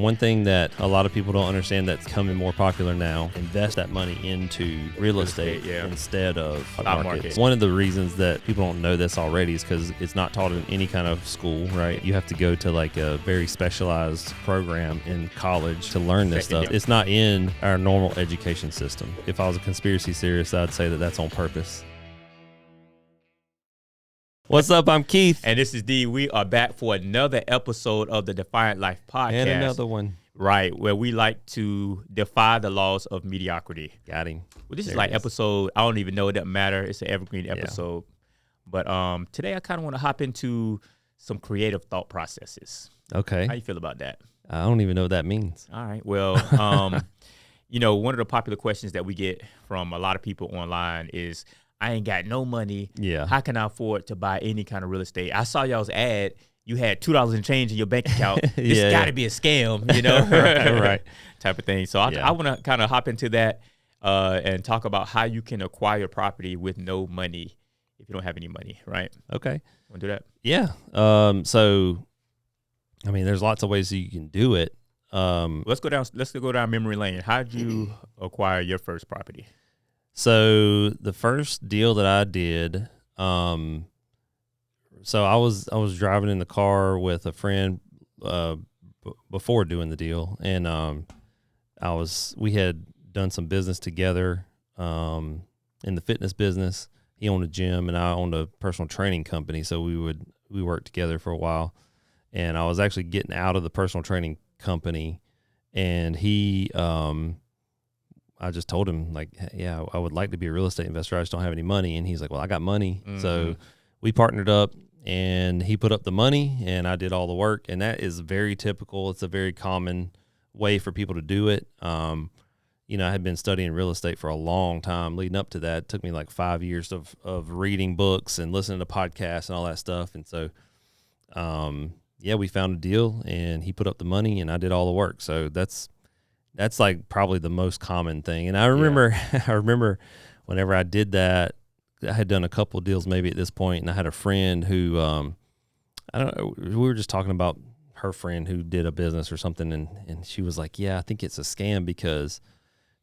One thing that a lot of people don't understand that's becoming more popular now, invest that money into real estate instead of stock market. One of the reasons that people don't know this already is because it's not taught in any kind of school, right? You have to go to like a very specialized program in college to learn this stuff. It's not in our normal education system. If I was a conspiracy theorist, I'd say that that's on purpose. What's up? I'm Keith. And this is D. We are back for another episode of the Defiant Life Podcast. And another one. Right, where we like to defy the laws of mediocrity. Got him. Well, this is like episode, I don't even know, it doesn't matter. It's an evergreen episode. Yeah. But today I kind of want to hop into some creative thought processes. Okay. How you feel about that? I don't even know what that means. All right. Well, you know, one of the popular questions that we get from a lot of people online is, I ain't got no money. Yeah. How can I afford to buy any kind of real estate? I saw y'all's ad. You had $2 and change in your bank account. This got to be a scam, you know? Right. Type of thing. So I want to kind of hop into that and talk about how you can acquire property with no money if you don't have any money, right? Okay. Want to do that? Yeah. So, I mean, there's lots of ways that you can do it. Let's go down memory lane. How did you acquire your first property? So the first deal that I did, so I was driving in the car with a friend before doing the deal, and we had done some business together in the fitness business. He owned a gym, and I owned a personal training company, so we worked together for a while. And I was actually getting out of the personal training company, and I just told him, like, yeah, I would like to be a real estate investor. I just don't have any money. And he's like, well, I got money. Mm-hmm. So we partnered up, and he put up the money, and I did all the work. And that is very typical. It's a very common way for people to do it. You know, I had been studying real estate for a long time leading up to that. It took me like 5 years of reading books and listening to podcasts and all that stuff. And so, we found a deal, and he put up the money, and I did all the work. So that's like probably the most common thing. And I remember, I remember whenever I did that, I had done a couple of deals maybe at this point, and I had a friend who, I don't know, we were just talking about her friend who did a business or something, and she was like, yeah, I think it's a scam because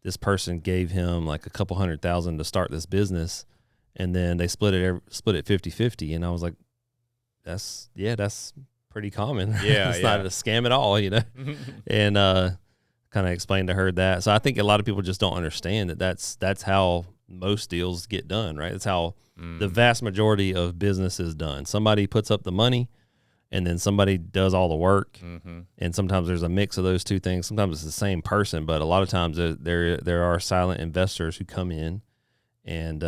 this person gave him like a couple $100,000 to start this business, and then they split it 50-50. And I was like, that's pretty common. Yeah, it's not a scam at all, you know? And, kind of explained to her that. So I think a lot of people just don't understand that that's how most deals get done, right? That's how the vast majority of business is done. Somebody puts up the money, and then somebody does all the work. Mm-hmm. And sometimes there's a mix of those two things. Sometimes it's the same person, but a lot of times there are silent investors who come in and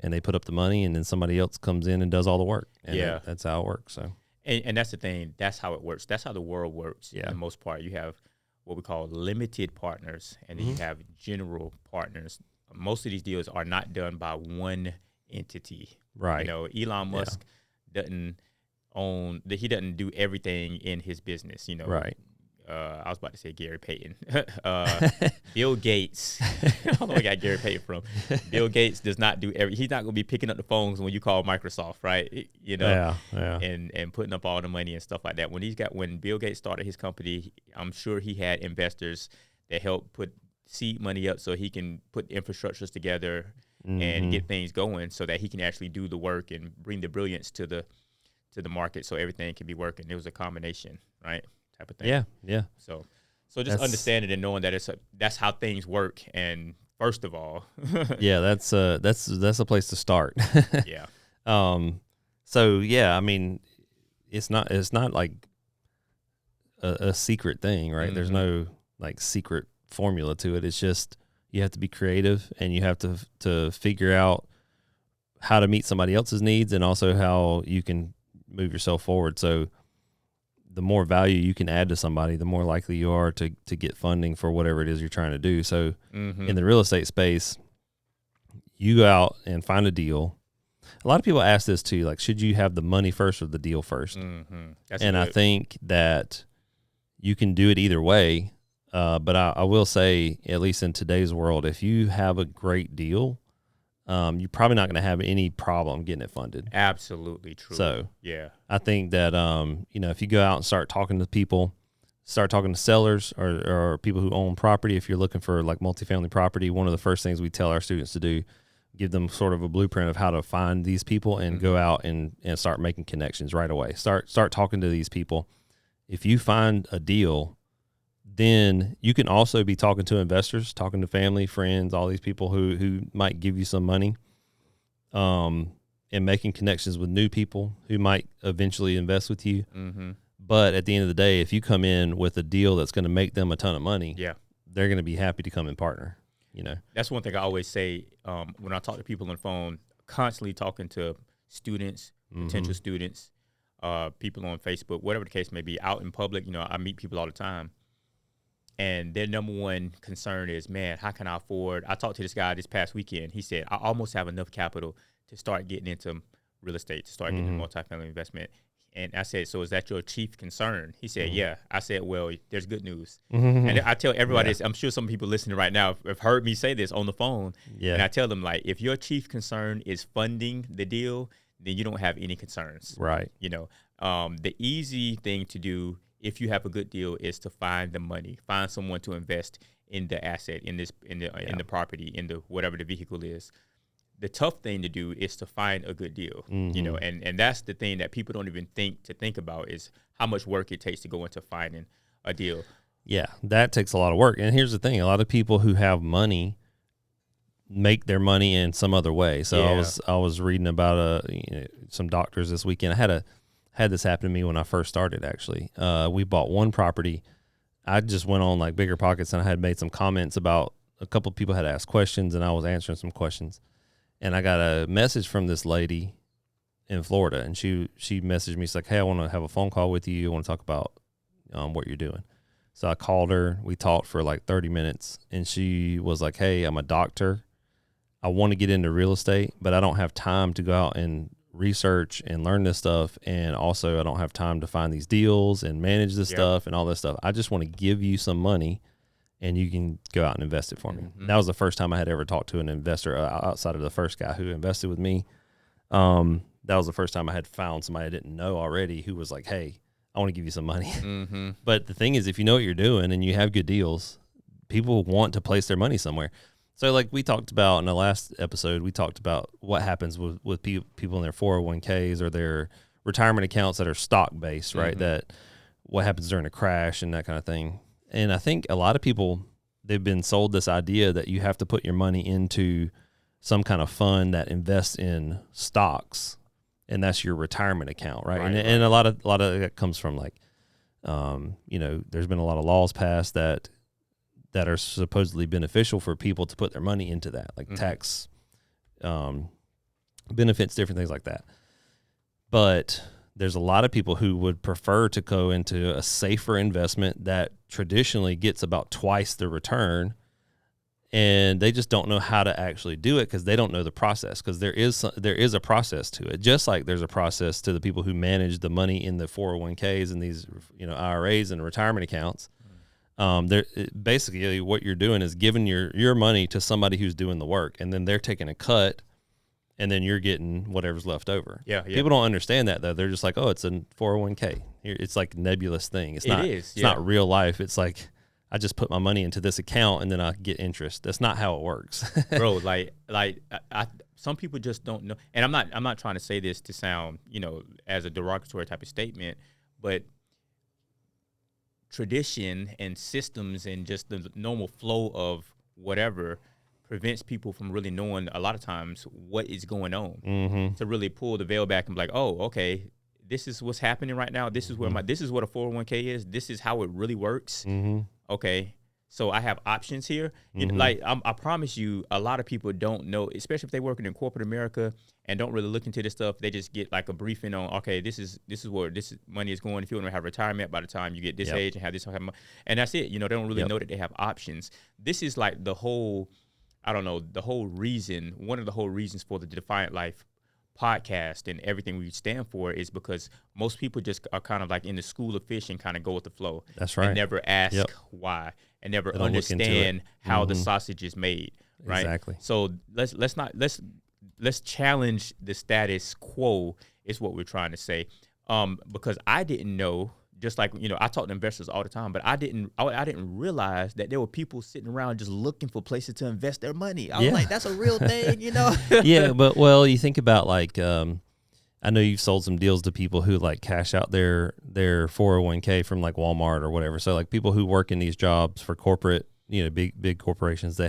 they put up the money, and then somebody else comes in and does all the work. And that's how it works. So and that's the thing. That's how it works. That's how the world works. Yeah. For the most part, you have what we call limited partners, and then you have general partners. Most of these deals are not done by one entity. Right. You know, Elon Musk doesn't do everything in his business, you know. Right. I was about to say Gary Payton. Bill Gates. I don't know where I got Gary Payton from. Bill Gates does not do he's not going to be picking up the phones when you call Microsoft, right? You know, and putting up all the money and stuff like that. When Bill Gates started his company, I'm sure he had investors that helped put seed money up so he can put infrastructures together and get things going so that he can actually do the work and bring the brilliance to the market so everything can be working. It was a combination, right? Type of thing. Yeah. So just understanding and knowing that that's how things work. And first of all, that's a place to start. Yeah. So yeah, I mean, it's not like a secret thing, right? Mm-hmm. There's no like secret formula to it. It's just you have to be creative, and you have to figure out how to meet somebody else's needs, and also how you can move yourself forward. So the more value you can add to somebody, the more likely you are to get funding for whatever it is you're trying to do. So in the real estate space, you go out and find a deal. A lot of people ask this too, like, should you have the money first or the deal first? And I think that you can do it either way. But I will say, at least in today's world, if you have a great deal, you're probably not going to have any problem getting it funded. Absolutely true. So yeah, I think that, if you go out and start talking to people, start talking to sellers or people who own property. If you're looking for like multifamily property, one of the first things we tell our students to do, give them sort of a blueprint of how to find these people and go out and start making connections right away. Start talking to these people. If you find a deal, then you can also be talking to investors, talking to family, friends, all these people who might give you some money, and making connections with new people who might eventually invest with you. Mm-hmm. But at the end of the day, if you come in with a deal that's going to make them a ton of money, they're going to be happy to come and partner. You know, that's one thing I always say when I talk to people on the phone, constantly talking to students, potential students, people on Facebook, whatever the case may be, out in public. You know, I meet people all the time. And their number one concern is, man, how can I afford? I talked to this guy this past weekend. He said, I almost have enough capital to start getting into real estate, to start getting into multifamily investment. And I said, so is that your chief concern? He said, yeah. I said, well, there's good news. And I tell everybody this. I'm sure some people listening right now have heard me say this on the phone. Yeah. And I tell them, like, if your chief concern is funding the deal, then you don't have any concerns. Right. You know, the easy thing to do if you have a good deal is to find the money, find someone to invest in the asset, in the property, in the whatever the vehicle is. The tough thing to do is to find a good deal, you know, and that's the thing that people don't even think about is how much work it takes to go into finding a deal. Yeah, that takes a lot of work. And here's the thing: a lot of people who have money make their money in some other way. So I was reading about some doctors this weekend. I had this happen to me when I first started. Actually, we bought one property. I just went on like Bigger Pockets and I had made some comments about a couple of people had asked questions and I was answering some questions. And I got a message from this lady in Florida, and she messaged me. She's like, hey, I want to have a phone call with you. I want to talk about what you're doing. So I called her. We talked for like 30 minutes, and she was like, hey, I'm a doctor. I want to get into real estate, but I don't have time to go out and research and learn this stuff. And also I don't have time to find these deals and manage this stuff and all this stuff. I just want to give you some money and you can go out and invest it for me. That was the first time I had ever talked to an investor outside of the first guy who invested with me. That was the first time I had found somebody I didn't know already who was like, hey, I want to give you some money. But the thing is, if you know what you're doing and you have good deals, people want to place their money somewhere. So like we talked about in the last episode, we talked about what happens with people in their 401ks or their retirement accounts that are stock-based, right? That what happens during a crash and that kind of thing. And I think a lot of people, they've been sold this idea that you have to put your money into some kind of fund that invests in stocks, and that's your retirement account, right? And a lot of that comes from like, there's been a lot of laws passed that are supposedly beneficial for people to put their money into that, like tax benefits, different things like that. But there's a lot of people who would prefer to go into a safer investment that traditionally gets about twice the return, and they just don't know how to actually do it because they don't know the process, because there is a process to it. Just like there's a process to the people who manage the money in the 401ks and these IRAs and retirement accounts. Basically what you're doing is giving your money to somebody who's doing the work, and then they're taking a cut, and then you're getting whatever's left over. Yeah. People don't understand that, though. They're just like, oh, it's a 401k. It's like a nebulous thing. It's not real life. It's like, I just put my money into this account and then I get interest. That's not how it works. Bro, like some people just don't know. And I'm not trying to say this to sound, as a derogatory type of statement, but tradition and systems and just the normal flow of whatever prevents people from really knowing a lot of times what is going on, to really pull the veil back and be like, oh, okay, this is what's happening right now. This is where this is what a 401k is. This is how it really works. Okay. So I have options here. I promise you, a lot of people don't know, especially if they're working in corporate America and don't really look into this stuff. They just get like a briefing on, okay, this is where this money is going. If you want to have retirement by the time you get this age and have this, and that's it. They don't really know that they have options. This is like the whole, one of the whole reasons for the Defiant Life podcast and everything we stand for is because most people just are kind of like in the school of fish and kind of go with the flow. That's right. And never ask why, and never understand how the sausage is made. Right. Exactly. So let's challenge the status quo is what we're trying to say. Because I didn't know just like, I talk to investors all the time, but I didn't realize that there were people sitting around just looking for places to invest their money. I was like, that's a real thing, Yeah, but you think about like, I know you've sold some deals to people who like cash out their 401k from like Walmart or whatever. So like people who work in these jobs for corporate, big corporations,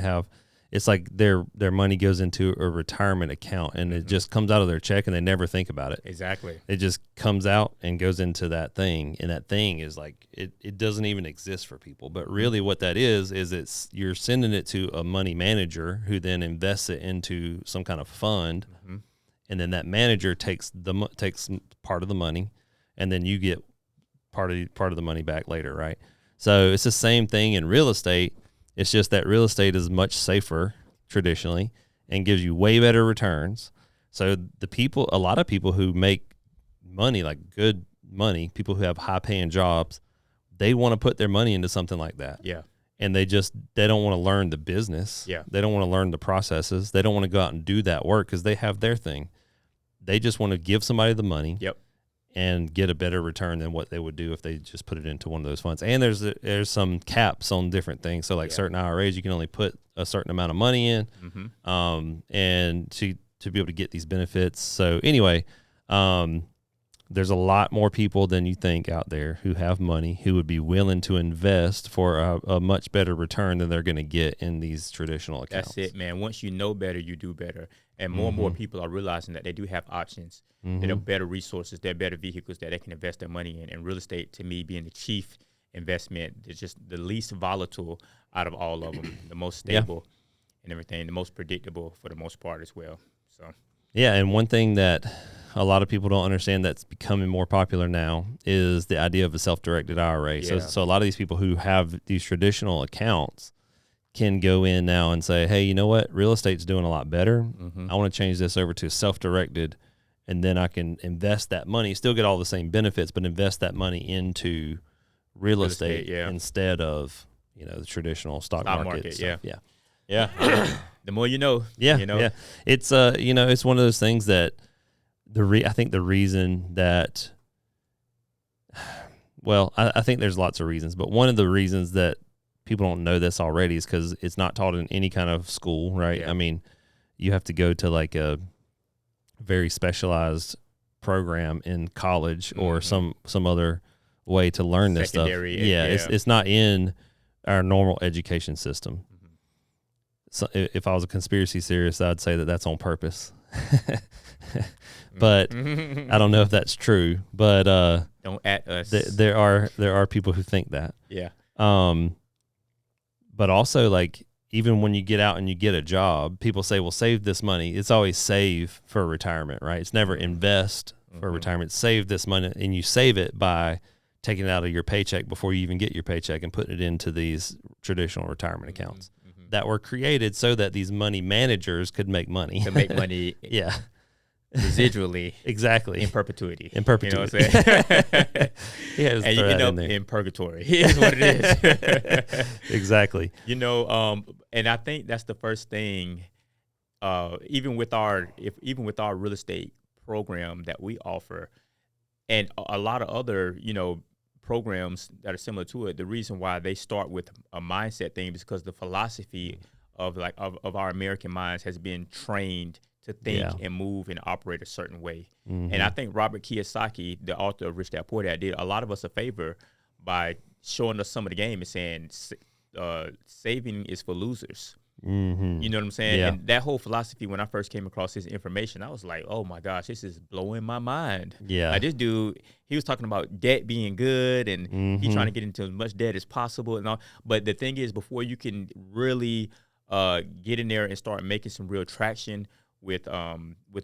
it's like their money goes into a retirement account and it just comes out of their check and they never think about it. Exactly. It just comes out and goes into that thing. And that thing is like, it doesn't even exist for people. But really what that is you're sending it to a money manager who then invests it into some kind of fund. Mm-hmm. And then that manager takes part of the money, and then you get part of the money back later, right? So it's the same thing in real estate. It's just that real estate is much safer traditionally and gives you way better returns. So a lot of people who make money, like good money, people who have high paying jobs, they want to put their money into something like that. Yeah. And they don't want to learn the business. Yeah. They don't want to learn the processes. They don't want to go out and do that work because they have their thing. They just want to give somebody the money. Yep. And get a better return than what they would do if they just put it into one of those funds. And there's some caps on different things. So like certain IRAs, you can only put a certain amount of money in, and to be able to get these benefits. So anyway, there's a lot more people than you think out there who have money who would be willing to invest for a much better return than they're going to get in these traditional accounts. That's it, man. Once you know better, you do better. And more and more people are realizing that they do have options. There are better resources, there are better vehicles that they can invest their money in. And real estate, to me, being the chief investment, is just the least volatile out of all of them, the most stable and everything, the most predictable for the most part as well. So yeah, and one thing that a lot of people don't understand that's becoming more popular now is the idea of a self-directed IRA. Yeah. So a lot of these people who have these traditional accounts can go in now and say, hey, you know what? Real estate's doing a lot better. I want to change this over to self-directed, and then I can invest that money, still get all the same benefits, but invest that money into real estate instead of, the traditional stock market stuff. Yeah. The more you know. Yeah. It's it's one of those things that I think the reason that, I think there's lots of reasons, but one of the reasons that people don't know this already is because it's not taught in any kind of school, right? Yeah. I mean, you have to go to like a very specialized program in college or some other way to learn this stuff. It's not in our normal education system. So if I was a conspiracy theorist, I'd say that that's on purpose. But I don't know if that's true. But don't at us. There are people who think that. Yeah. But also, like, even when you get out and you get a job, people say, well, save this money. It's always save for retirement, right? It's never invest for retirement. Save this money, and you save it by taking it out of your paycheck before you even get your paycheck and putting it into these traditional retirement accounts that were created so that these money managers could make money. To make money. Yeah. Residually. Exactly. In perpetuity. In perpetuity. You know what I'm saying? And you end up in purgatory. Is what it is. Exactly. And I think that's the first thing, even with our real estate program that we offer, and a lot of other, programs that are similar to it, the reason why they start with a mindset thing is because the philosophy of our American minds has been trained to think and move and operate a certain way. And I think Robert Kiyosaki, the author of Rich Dad Poor Dad, did a lot of us a favor by showing us some of the game and saying saving is for losers. You know what I'm saying? Yeah. And that whole philosophy, when I first came across his information, I was like, oh my gosh, this is blowing my mind. Yeah. Like, this dude, he was talking about debt being good, and he's trying to get into as much debt as possible and all. But the thing is, before you can really get in there and start making some real traction with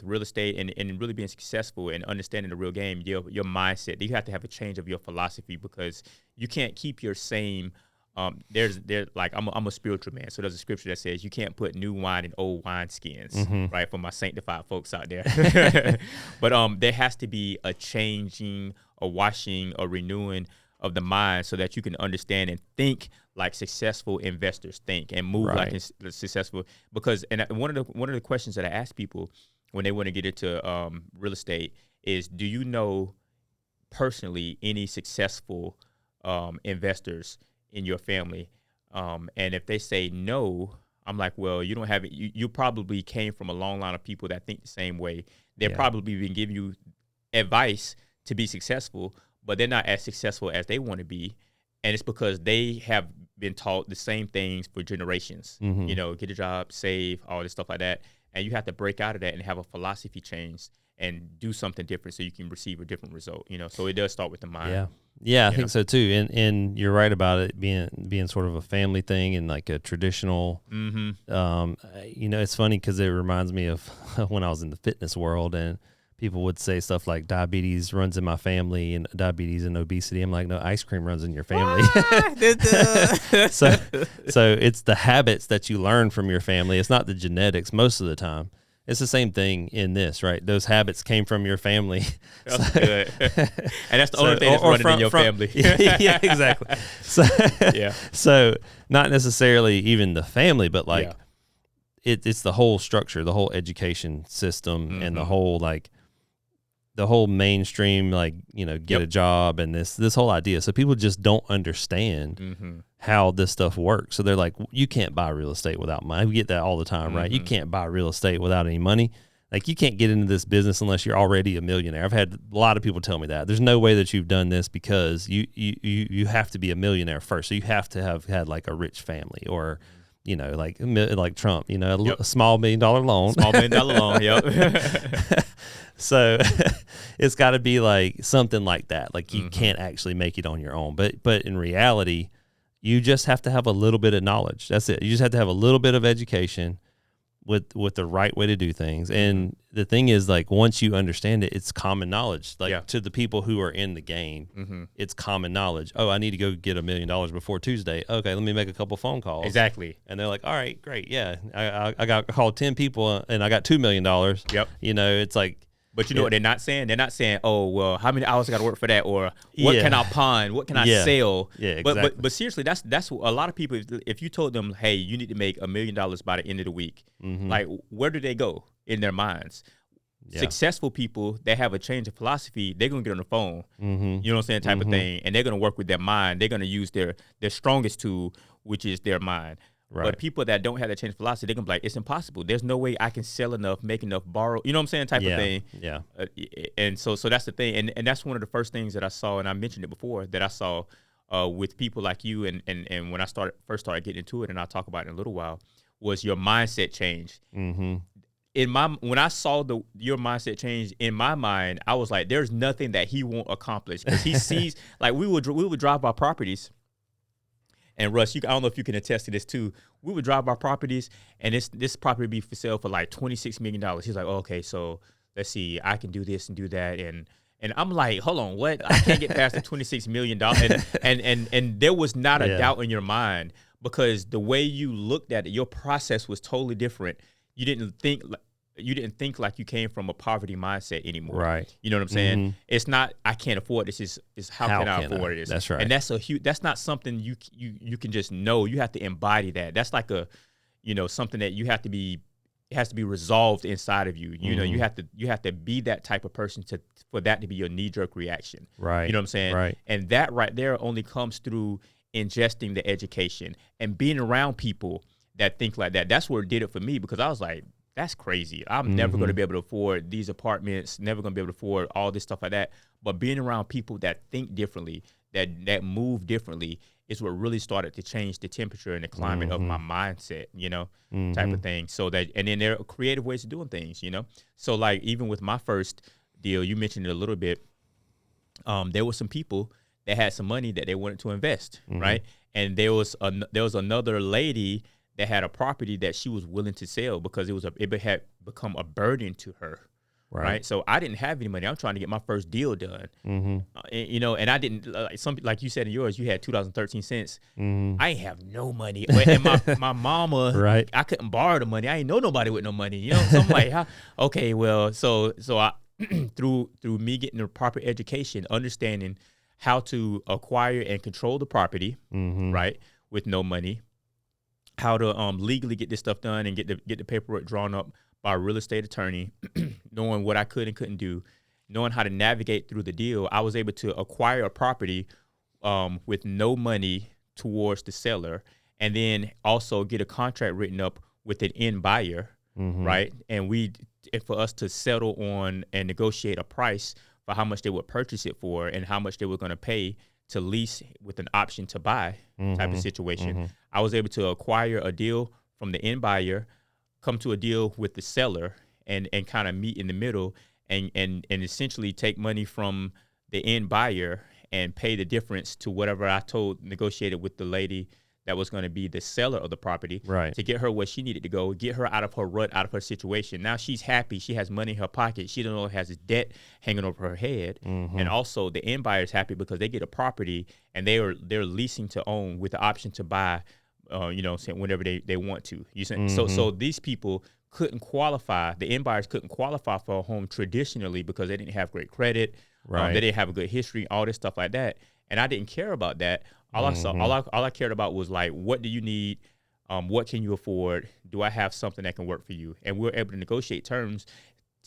real estate and really being successful and understanding the real game, your mindset, you have to have a change of your philosophy, because you can't keep your same. There's like, I'm a spiritual man, so there's a scripture that says you can't put new wine in old wine skins, right? For my sanctified folks out there. But there has to be a changing, a washing, a renewing of the mind, so that you can understand and think like successful investors think, and move like successful. Because one of the questions that I ask people when they want to get into real estate is, do you know personally any successful investors in your family, and if they say no, I'm like, well, you don't have it. You probably came from a long line of people that think the same way. They've probably been giving you advice to be successful, but they're not as successful as they want to be. And it's because they have been taught the same things for generations, get a job, save, all this stuff like that. And you have to break out of that and have a philosophy change and do something different so you can receive a different result, So it does start with the mind. Yeah, I think so too. And you're right about it being sort of a family thing and like a traditional, it's funny because it reminds me of when I was in the fitness world and people would say stuff like diabetes runs in my family and diabetes and obesity. I'm like, no, ice cream runs in your family. So it's the habits that you learn from your family. It's not the genetics most of the time. It's the same thing in this, right? Those habits came from your family. That's good. And that's the only thing that's running in your family. Yeah, exactly. So not necessarily even the family, but like it's the whole structure, the whole education system and the whole mainstream, get a job and this whole idea. So people just don't understand how this stuff works. So they're like, you can't buy real estate without money. We get that all the time, right? You can't buy real estate without any money. Like you can't get into this business unless you're already a millionaire. I've had a lot of people tell me that. There's no way that you've done this because you have to be a millionaire first. So you have to have had like a rich family or, like Trump, a small $1 million loan. Small $1 million loan, yep. So it's got to be like something like that. Like you can't actually make it on your own. But in reality, you just have to have a little bit of knowledge. That's it. You just have to have a little bit of education with the right way to do things. And the thing is, like, once you understand it, it's common knowledge. Like to the people who are in the game, it's common knowledge. Oh, I need to go get $1 million before Tuesday. Okay, let me make a couple phone calls. Exactly. And they're like, all right, great. Yeah. I called 10 people and I got $2 million. Yep. It's like, but you know what they're not saying? They're not saying, oh, well, how many hours I got to work for that? Or what can I pawn? What can I sell? Yeah, exactly. But seriously, that's a lot of people, if you told them, hey, you need to make $1 million by the end of the week, like where do they go in their minds? Yeah. Successful people, they have a change of philosophy. They're going to get on the phone, you know what I'm saying, type of thing. And they're going to work with their mind. They're going to use their strongest tool, which is their mind. Right. But people that don't have that change of philosophy, they're going to be like, it's impossible. There's no way I can sell enough, make enough, borrow, you know what I'm saying, type of thing. Yeah. And so that's the thing. And that's one of the first things that I saw, and I mentioned it before, that I saw with people like you and when I first started getting into it, and I'll talk about it in a little while, was your mindset change. When I saw your mindset change in my mind, I was like, there's nothing that he won't accomplish. Because he sees, like we would drive by properties. And Russ, I don't know if you can attest to this too. We would drive our properties, and this property would be for sale for like $26 million. He's like, oh, okay, so let's see, I can do this and do that, and I'm like, hold on, what? I can't get past the $26 million, and there was not a doubt in your mind because the way you looked at it, your process was totally different. You didn't think like you came from a poverty mindset anymore. Right. You know what I'm saying? It's not, I can't afford this. It's how can I afford this? That's right. And that's not something you can just know. You have to embody that. That's like something that it has to be resolved inside of you. You know, you have to be that type of person for that to be your knee-jerk reaction. Right. You know what I'm saying? Right. And that right there only comes through ingesting the education and being around people that think like that. That's where it did it for me, because I was like, that's crazy. I'm never going to be able to afford these apartments, never going to be able to afford all this stuff like that. But being around people that think differently, that move differently, is what really started to change the temperature and the climate of my mindset, type of thing. So that, and then there are creative ways of doing things, So like even with my first deal, you mentioned it a little bit, there were some people that had some money that they wanted to invest, right? And there was another lady that had a property that she was willing to sell because it had become a burden to her, right? So I didn't have any money. I'm trying to get my first deal done, and I didn't, like you said in yours, you had 2013 cents. I ain't have no money, and my mama, right? I couldn't borrow the money. I ain't know nobody with no money, So I'm like, okay, well, so I through me getting the proper education, understanding how to acquire and control the property, right, with no money. How to legally get this stuff done and get the paperwork drawn up by a real estate attorney, knowing what I could and couldn't do. knowing how to navigate through the deal, I was able to acquire a property with no money towards the seller, and then also get a contract written up with an end buyer, right? And for us to settle on and negotiate a price for how much they would purchase it for and how much they were going to pay to lease with an option to buy type of situation. I was able to acquire a deal from the end buyer, come to a deal with the seller, and kind of meet in the middle and essentially take money from the end buyer and pay the difference to whatever I negotiated with the lady that was going to be the seller of the property, right, to get her where she needed to go, get her out of her rut, out of her situation. Now she's happy. She has money in her pocket. She don't has debt hanging over her head. And also the end buyer is happy because they get a property and they're leasing to own with the option to buy, whenever they want to. So these people couldn't qualify. The end buyers couldn't qualify for a home traditionally because they didn't have great credit. right. They didn't have a good history, all this stuff like that. And I didn't care about that. All I cared about was like, what do you need? What can you afford? Do I have something that can work for you? And we were able to negotiate terms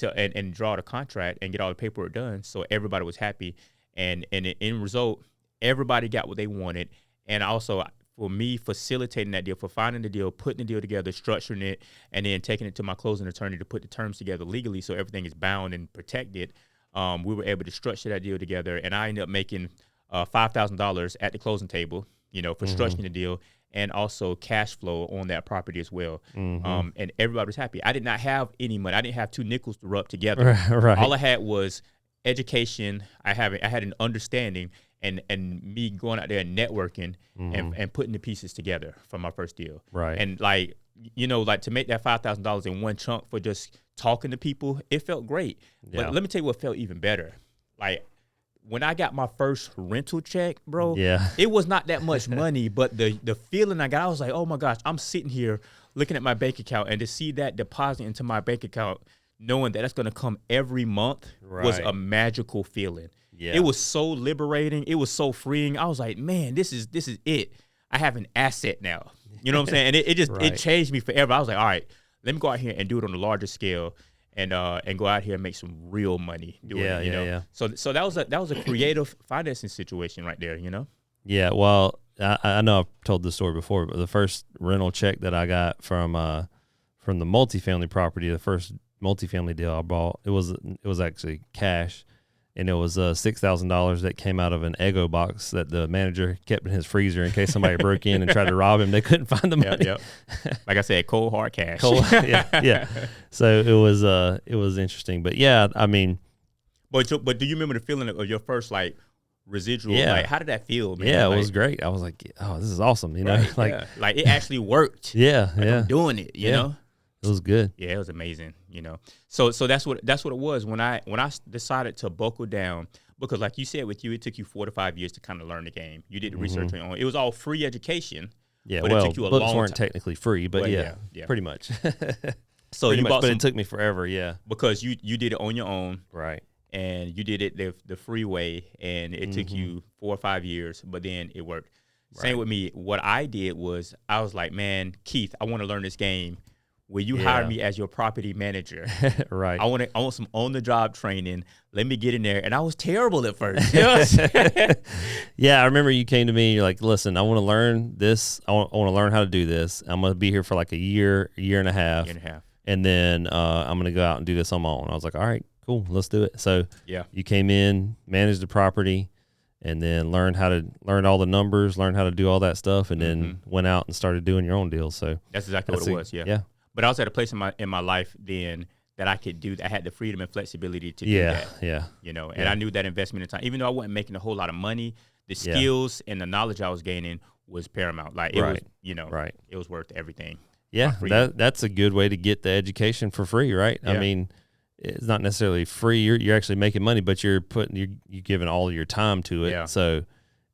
and draw the contract and get all the paperwork done. So everybody was happy. And in result, everybody got what they wanted. And also for me, facilitating that deal, for finding the deal, putting the deal together, structuring it, and then taking it to my closing attorney to put the terms together legally so everything is bound and protected. We were able to structure that deal together. And I ended up making $5,000 at the closing table, for structuring the deal, and also cash flow on that property as well. And everybody was happy. I did not have any money. I didn't have two nickels to rub together. Right. All I had was education. I had an understanding and me going out there and networking and putting the pieces together for my first deal. Right. And like to make that $5,000 in one chunk for just talking to people, it felt great. Yeah. But let me tell you what felt even better. Like, when I got my first rental check, bro, it was not that much money, but the feeling I got, I was like, oh my gosh, I'm sitting here looking at my bank account, and to see that deposit into my bank account, knowing that that's going to come every month, was a magical feeling. Yeah. It was so liberating. It was so freeing. I was like, man, this is it. I have an asset now. You know what I'm saying? And it changed me forever. I was like, all right, let me go out here and do it on a larger scale. And go out here and make some real money doing it, Yeah. So that was a creative financing situation right there, Yeah, well, I know I've told this story before, but the first rental check that I got from the multifamily property, the first multifamily deal I bought, it was actually cash, and it was $6,000 that came out of an Eggo box that the manager kept in his freezer in case somebody broke in and tried to rob him. They couldn't find the money. Yep. Like I said, cold hard cash. Yeah. So it was interesting, but yeah, I mean, but do you remember the feeling of your first like residual? Yeah. Like, how did that feel, man? Yeah, it like, was great. I was like, oh, this is awesome, like it actually worked. Yeah, I'm doing it, you know. It was good. Yeah, it was amazing, So that's what it was when I decided to buckle down, because like you said, with you, it took you 4 to 5 years to kind of learn the game. You did the research on it. It was all free education. Yeah, but well, it took you a books long weren't time. technically free, but yeah, pretty much. So pretty you much, bought but it took me forever. Yeah, because you did it on your own, right? And you did it the free way, and it took you 4 or 5 years, but then it worked. Right. Same with me. What I did was I was like, man, Keith, I want to learn this game. Will you hire me as your property manager? Right. I want some on-the-job training. Let me get in there. And I was terrible at first. Yeah, I remember you came to me. You're like, listen, I want to learn this. I want to learn how to do this. I'm going to be here for like a year and a half. And then I'm going to go out and do this on my own. I was like, all right, cool, let's do it. So you came in, managed the property, and then learned all the numbers, learned how to do all that stuff, and then went out and started doing your own deals. So that's exactly what it was. Yeah. But I was at a place in my life then that I could do that. I had the freedom and flexibility to do that. Yeah. And I knew that investment in time, even though I wasn't making a whole lot of money, the skills and the knowledge I was gaining was paramount. Like it was, it was worth everything. Yeah, that's a good way to get the education for free, right? Yeah. I mean, it's not necessarily free. You're actually making money, but you're giving all your time to it. Yeah. So,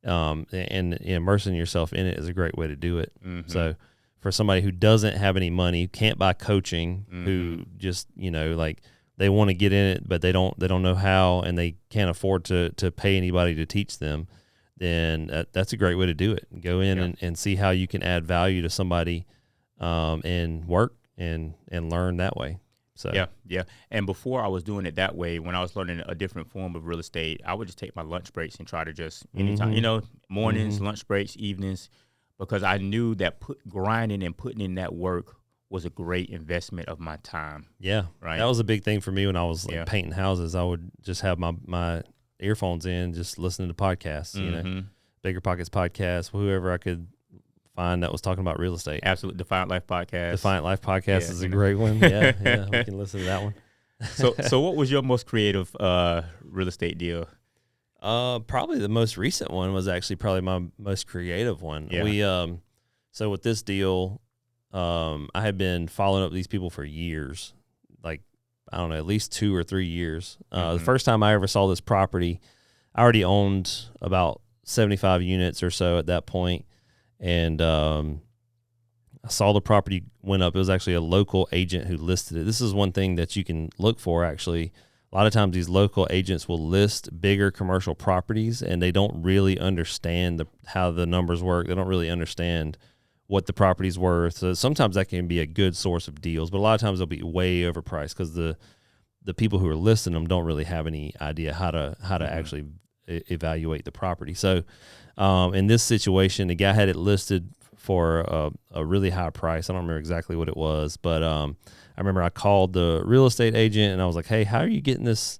and immersing yourself in it is a great way to do it. So, for somebody who doesn't have any money, can't buy coaching, who just like they want to get in it, but they don't know how, and they can't afford to pay anybody to teach them, then that's a great way to do it. Go in and see how you can add value to somebody, and work and learn that way. So yeah. And before I was doing it that way, when I was learning a different form of real estate, I would just take my lunch breaks and try to just anytime, mornings, lunch breaks, evenings, because I knew that grinding and putting in that work was a great investment of my time. Yeah. Right. That was a big thing for me when I was painting houses. I would just have my earphones in, just listening to podcasts, Bigger Pockets podcast, whoever I could find that was talking about real estate. Absolutely. Defiant Life podcast. Defiant Life podcast is a great one. Yeah. We can listen to that one. So what was your most creative real estate deal? Probably the most recent one was actually probably my most creative one. Yeah. We so with this deal, I had been following up these people for years, like I don't know, at least 2 or 3 years. The first time I ever saw this property, I already owned about 75 units or so at that point. And I saw the property went up. It was actually a local agent who listed it. This is one thing that you can look for, actually. A lot of times these local agents will list bigger commercial properties, and they don't really understand how the numbers work. They don't really understand what the property's worth. So sometimes that can be a good source of deals, but a lot of times they'll be way overpriced because the people who are listing them don't really have any idea how to actually evaluate the property. So in this situation, the guy had it listed for a really high price. I don't remember exactly what it was, but I remember I called the real estate agent and I was like, "Hey, how are you getting this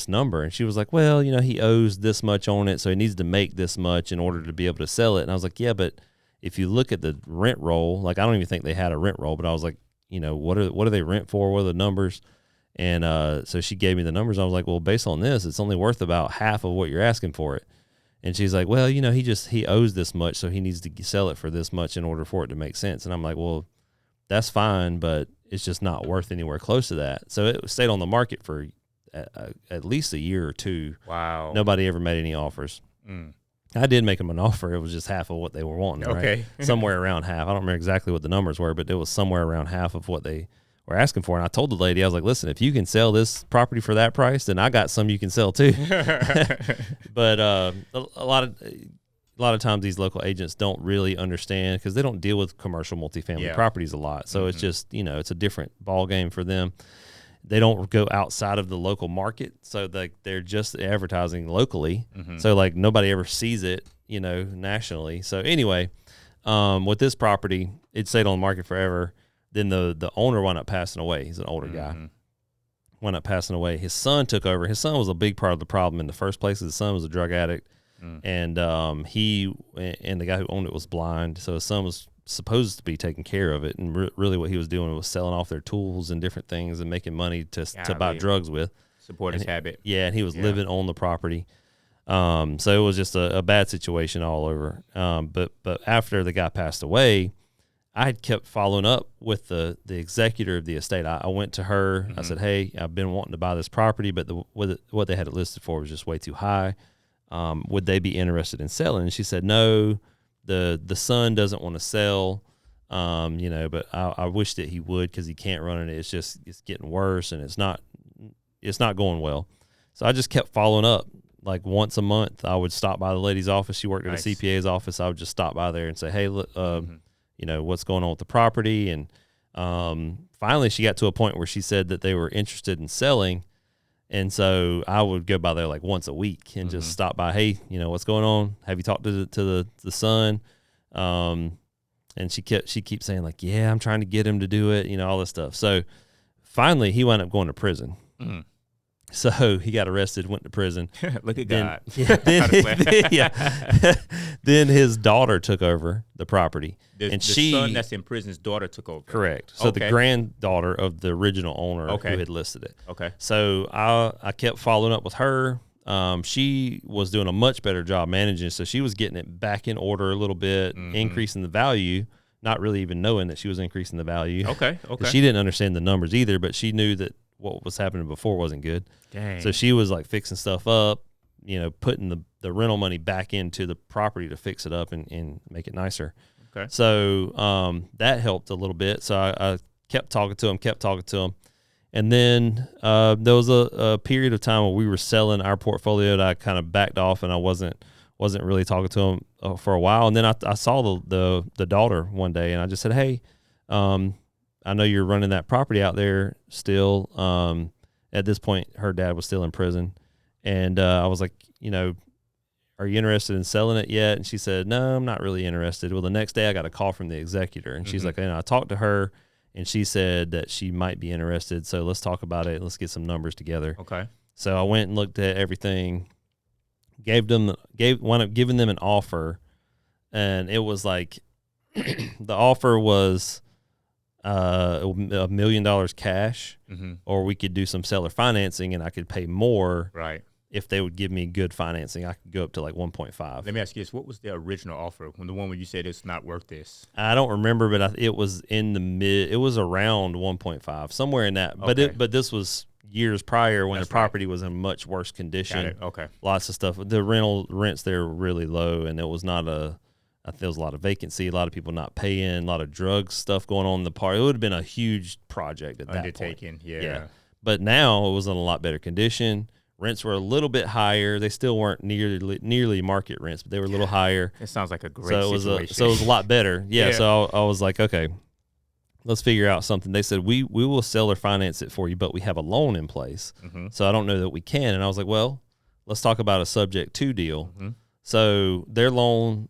number?" And she was like, "Well, he owes this much on it, so he needs to make this much in order to be able to sell it." And I was like, "Yeah, but if you look at the rent roll, like I don't even think they had a rent roll, but I was like, what do they rent for? What are the numbers?" And so she gave me the numbers. I was like, "Well, based on this, it's only worth about half of what you're asking for it." And she's like, "Well, he owes this much, so he needs to sell it for this much in order for it to make sense." And I'm like, "Well, that's fine, but it's just not worth anywhere close to that." So it stayed on the market for at least a year or two. Wow. Nobody ever made any offers. I did make them an offer. It was just half of what they were wanting. Okay. Right? Somewhere around half. I don't remember exactly what the numbers were, but it was somewhere around half of what they were asking for. And I told the lady, I was like, "Listen, if you can sell this property for that price, then I got some you can sell too." But a lot of times these local agents don't really understand because they don't deal with commercial multifamily properties a lot. So it's just, it's a different ball game for them. They don't go outside of the local market. So they're just advertising locally. So like nobody ever sees it, nationally. So anyway, with this property, it stayed on the market forever. Then the owner wound up passing away. He's an older guy. Wound up passing away. His son took over. His son was a big part of the problem in the first place. His son was a drug addict. And the guy who owned it was blind. So his son was supposed to be taking care of it. And really what he was doing was selling off their tools and different things and making money to buy drugs with. Support his habit. Yeah, and he was living on the property. So it was just a bad situation all over. But after the guy passed away, I had kept following up with the executor of the estate. I went to her. I said, "Hey, I've been wanting to buy this property, but what they had it listed for was just way too high. Would they be interested in selling?" And she said, "No, the son doesn't want to sell, but I wish that he would because he can't run it. It's getting worse and it's not going well." So I just kept following up. Like once a month, I would stop by the lady's office. She worked at a CPA's office. I would just stop by there and say, "Hey, look, what's going on with the property?" And finally, she got to a point where she said that they were interested in selling. And so I would go by there like once a week and just stop by. "Hey, what's going on? Have you talked to the son?" And she keeps saying like, "Yeah, I'm trying to get him to do it," all this stuff. So finally, he wound up going to prison. So he got arrested, went to prison. Look at God. Then his daughter took over the property. The son that's in prison's daughter took over. Correct. So the granddaughter of the original owner who had listed it. Okay. So I kept following up with her. She was doing a much better job managing, so she was getting it back in order a little bit, increasing the value, not really even knowing that she was increasing the value. Okay. She didn't understand the numbers either, but she knew that what was happening before wasn't good. Dang. So she was like fixing stuff up, putting the rental money back into the property to fix it up and make it nicer. Okay. So that helped a little bit. So I kept talking to him. And then there was a period of time where we were selling our portfolio that I kind of backed off and I wasn't really talking to him for a while. And then I saw the daughter one day and I just said, "Hey, I know you're running that property out there still. At this point, her dad was still in prison. And I was like, are you interested in selling it yet? And she said, no, I'm not really interested. Well, the next day I got a call from the executor, and she's like, I talked to her, and she said that she might be interested. So let's talk about it. Let's get some numbers together. Okay. So I went and looked at everything, wound up giving them an offer, and it was like the offer was $1 million cash, or we could do some seller financing, and I could pay more. Right. If they would give me good financing, I could go up to like 1.5. Let me ask you this: what was the original offer? The one where you said it's not worth this? I don't remember, but it was in the mid. It was around 1.5, somewhere in that. Okay. But this was years prior when That's the property was in much worse condition. Got it. Okay. Lots of stuff. The rents there were really low, and it was not a. There was a lot of vacancy, a lot of people not paying, a lot of drug stuff going on in the park. It would have been a huge project at that point. Undertaking, yeah. But now it was in a lot better condition. Rents were a little bit higher. They still weren't nearly market rents, but they were a little higher. It sounds like a great situation. So it was a lot better. Yeah. So I was like, okay, let's figure out something. They said, we will sell or finance it for you, but we have a loan in place. So I don't know that we can. And I was like, well, let's talk about a subject to deal. So their loan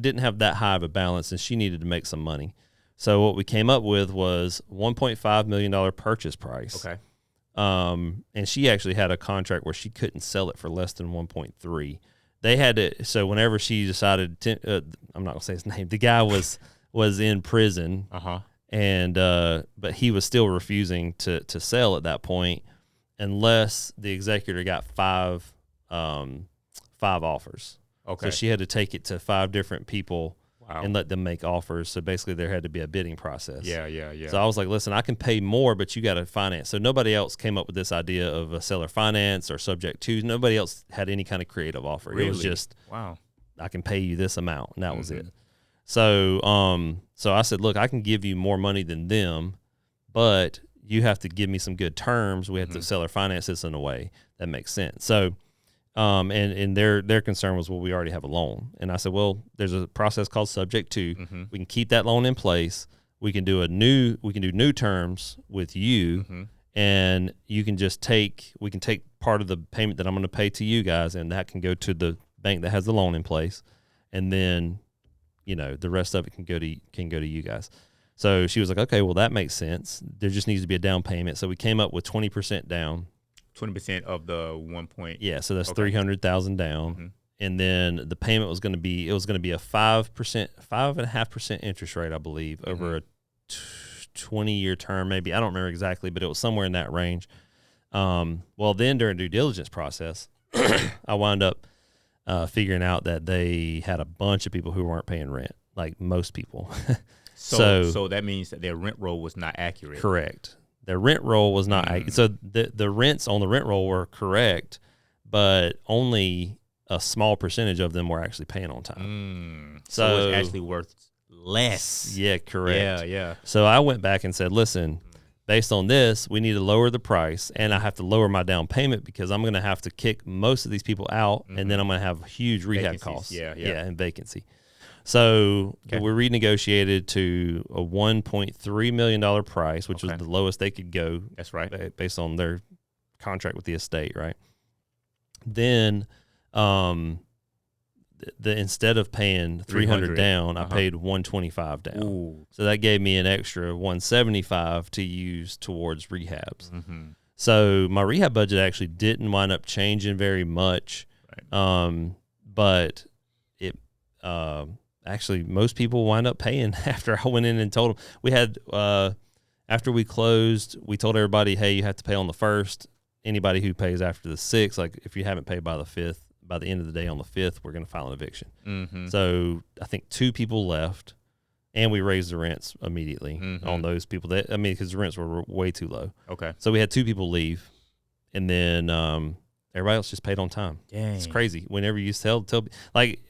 didn't have that high of a balance, and she needed to make some money. So what we came up with was $1.5 million purchase price. Okay. And she actually had a contract where she couldn't sell it for less than 1.3. They had to. So whenever she decided, I'm not gonna say his name. The guy was in prison. And but he was still refusing to sell at that point, unless the executor got five offers. Okay. So she had to take it to 5 different people. Wow. And let them make offers. So basically there had to be a bidding process. Yeah. So I was like, listen, I can pay more, but you got to finance. So nobody else came up with this idea of a seller finance or subject to. Nobody else had any kind of creative offer. Really? It was just, wow, I can pay you this amount. And that was it. So I said, look, I can give you more money than them, but you have to give me some good terms. We have to seller finance this in a way that makes sense. So and their concern was, well, we already have a loan. And I said, well, there's a process called subject to. We can keep that loan in place. We can do new terms with you, and you can just we can take part of the payment that I'm going to pay to you guys, and that can go to the bank that has the loan in place, and then, the rest of it can go to you guys. So she was like, okay, well, that makes sense. There just needs to be a down payment. So we came up with 20% down. 20% of the 1 point. Yeah, so that's $300,000 down, and then the payment was going to be a 5.5% interest rate, I believe, over a 20-year term, maybe. I don't remember exactly, but it was somewhere in that range. Well, then during due diligence process, I wound up figuring out that they had a bunch of people who weren't paying rent, like most people. So that means that their rent roll was not accurate. Correct. Their rent roll was not so the rents on the rent roll were correct, but only a small percentage of them were actually paying on time. So it's actually worth less. Yeah, correct. Yeah. So I went back and said, listen, based on this, we need to lower the price, and I have to lower my down payment because I'm going to have to kick most of these people out, and then I'm going to have huge rehab costs. Yeah, and vacancy. So we renegotiated to a $1.3 million price, which was the lowest they could go. That's right. Based on their contract with the estate, right? Then instead of paying $300 down, I paid $125 down. Ooh. So that gave me an extra $175 to use towards rehabs. So my rehab budget actually didn't wind up changing very much. Right. But it actually, most people wind up paying after I went in and told them. We had, after we closed, we told everybody, hey, you have to pay on the 1st. Anybody who pays after the 6th, like if you haven't paid by the 5th, by the end of the day on the 5th, we're going to file an eviction. So I think 2 people left, and we raised the rents immediately on those people. Because the rents were way too low. Okay. So we had 2 people leave, and then everybody else just paid on time. Dang. It's crazy. Whenever you tell like,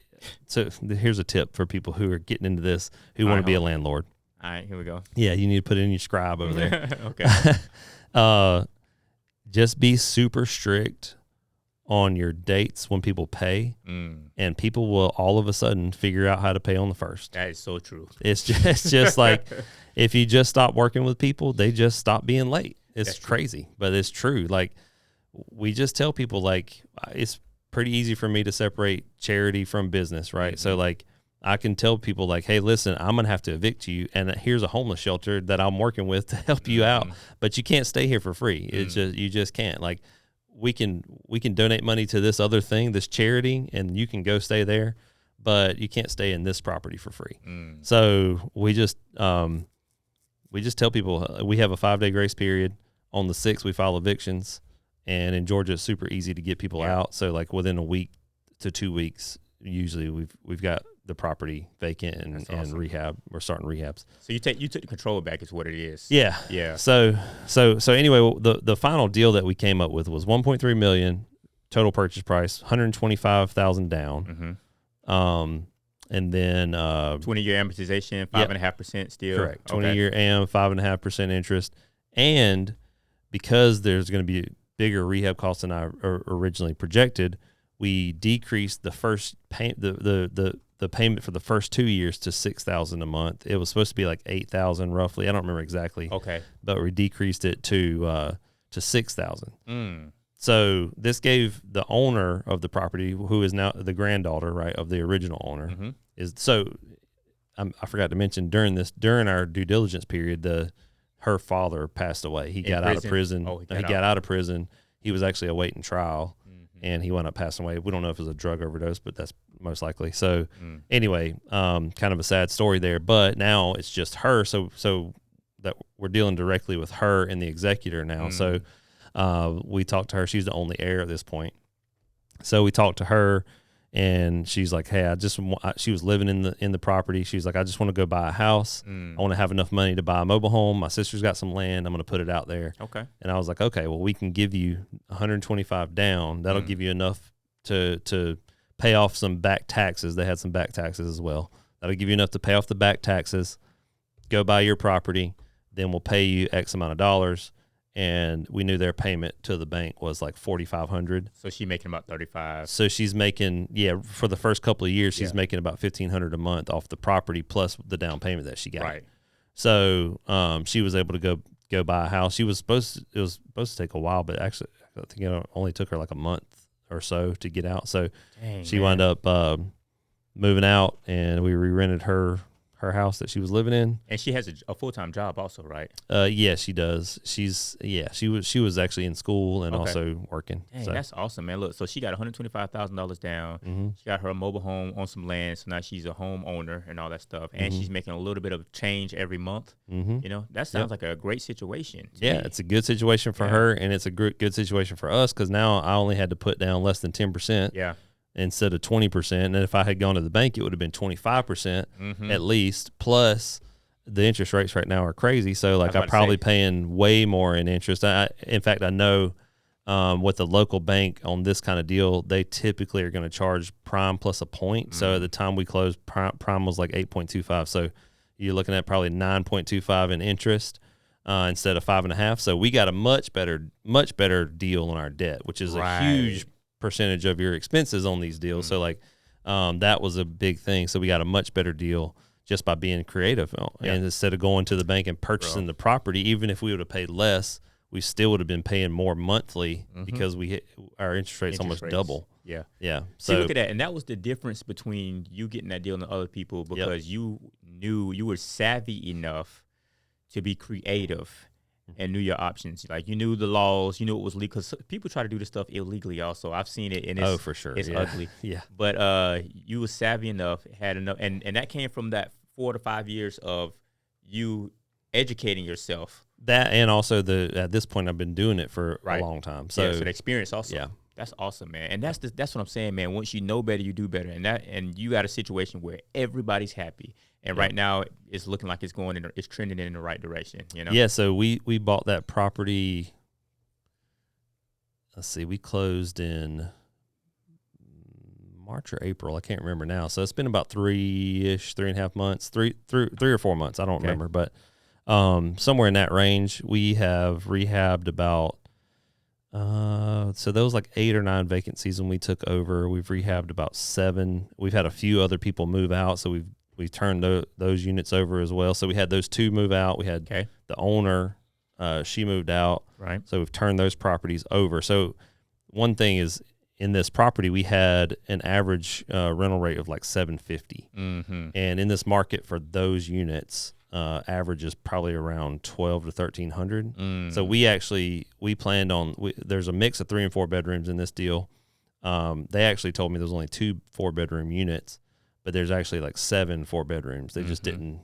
so here's a tip for people who are getting into this, who want to be a landlord. All right, here we go. Yeah, you need to put it in your scribe over there. Okay. Just be super strict on your dates when people pay, and people will all of a sudden figure out how to pay on the first. That is so true. It's just like if you just stop working with people, they just stop being late. It's crazy, but it's true. Like we just tell people, like it's pretty easy for me to separate charity from business, right? Mm-hmm. So like I can tell people like, hey, listen, I'm gonna have to evict you, and here's a homeless shelter that I'm working with to help you out, but you can't stay here for free. It's just you just can't. Like we can donate money to this other thing, this charity, and you can go stay there, but you can't stay in this property for free. So we just tell people we have a 5-day grace period. On the 6th, we file evictions, and in Georgia, it's super easy to get people out. So like within a week to 2 weeks, usually we've got the property vacant and rehab. We're starting rehabs. So you took the control back is what it is. Yeah. So anyway, the final deal that we came up with was $1.3 million total purchase price, $125,000 down. And then 20-year amortization, 5.5% still. Correct. 20-year AM, 5.5% interest, and because there's going to be bigger rehab costs than I originally projected, we decreased the first the payment for the first 2 years to $6,000 a month. It was supposed to be like $8,000 roughly. I don't remember exactly. Okay. But we decreased it to $6,000. So this gave the owner of the property, who is now the granddaughter, right, of the original owner, I forgot to mention during our due diligence period, her father passed away. He got out of prison. He got out of prison. He was actually awaiting trial, and he wound up passing away. We don't know if it was a drug overdose, but that's most likely. So anyway, kind of a sad story there. But now it's just her, so that we're dealing directly with her and the executor now. So we talked to her. She's the only heir at this point. So we talked to her, and she's like, hey, she was living in the property. She's like, I just want to go buy a house. I want to have enough money to buy a mobile home. My sister's got some land. I'm going to put it out there. Okay. And I was like, okay, well, we can give you $125 down. That'll give you enough to pay off some back taxes. They had some back taxes as well. That'll give you enough to pay off the back taxes, go buy your property. Then we'll pay you X amount of dollars. And we knew their payment to the bank was like $4,500. So she's making about $35. So she's making, for the first couple of years, she's making about $1,500 a month off the property plus the down payment that she got. Right. So she was able to go buy a house. It was supposed to take a while, but actually I think it only took her like a month or so to get out. So she wound up moving out, and we re-rented her house that she was living in. And she has a full-time job also, right? Yeah, she does. She was actually in school and also working. Dang, that's awesome, man. Look, so she got $125,000 down. She got her mobile home on some land, so now she's a homeowner and all that stuff. And she's making a little bit of change every month. You know, that sounds like a great situation. Yeah, it's a good situation for her, and it's a good situation for us, because now I only had to put down less than 10%. Yeah. Instead of 20%. And if I had gone to the bank, it would have been 25% at least. Plus, the interest rates right now are crazy. So, like, I'm probably paying way more in interest. In fact, I know with the local bank on this kind of deal, they typically are going to charge prime plus a point. So, at the time we closed, prime was like 8.25. So, you're looking at probably 9.25 in interest instead of 5.5. So, we got a much better deal on our debt, which is a huge percentage of your expenses on these deals. So like that was a big thing. So we got a much better deal just by being creative. And instead of going to the bank and purchasing the property, even if we would have paid less, we still would have been paying more monthly because our interest rates almost double. Yeah. So see, look at that. And that was the difference between you getting that deal and other people, because you knew, you were savvy enough to be creative and knew your options. Like, you knew the laws, you knew it was legal, because people try to do this stuff illegally also. I've seen it, and it's, for sure. It's ugly. But you were savvy enough, had enough, and that came from that 4 to 5 years of you educating yourself. That, and also at this point, I've been doing it for a long time. So the experience also. Yeah. That's awesome, man. And that's what I'm saying, man. Once you know better, you do better. And you got a situation where everybody's happy. And right now, it's looking like it's trending in the right direction. You know. Yeah. So we bought that property. Let's see. We closed in March or April. I can't remember now. So it's been about 3.5 months, three or 4 months. I don't remember, but somewhere in that range. We have rehabbed about So there was like 8 or 9 vacancies when we took over. We've rehabbed about 7. We've had a few other people move out, so we've turned those units over as well. So we had those 2 move out. We had the owner, she moved out. Right. So we've turned those properties over. So one thing is, in this property, we had an average rental rate of like $750, and in this market for those units, average is probably around $1,200 to $1,300. So we planned on. There's a mix of 3 and 4 bedrooms in this deal. They actually told me there's only 2 4-bedroom units, but there's actually like 7 4-bedrooms. They just didn't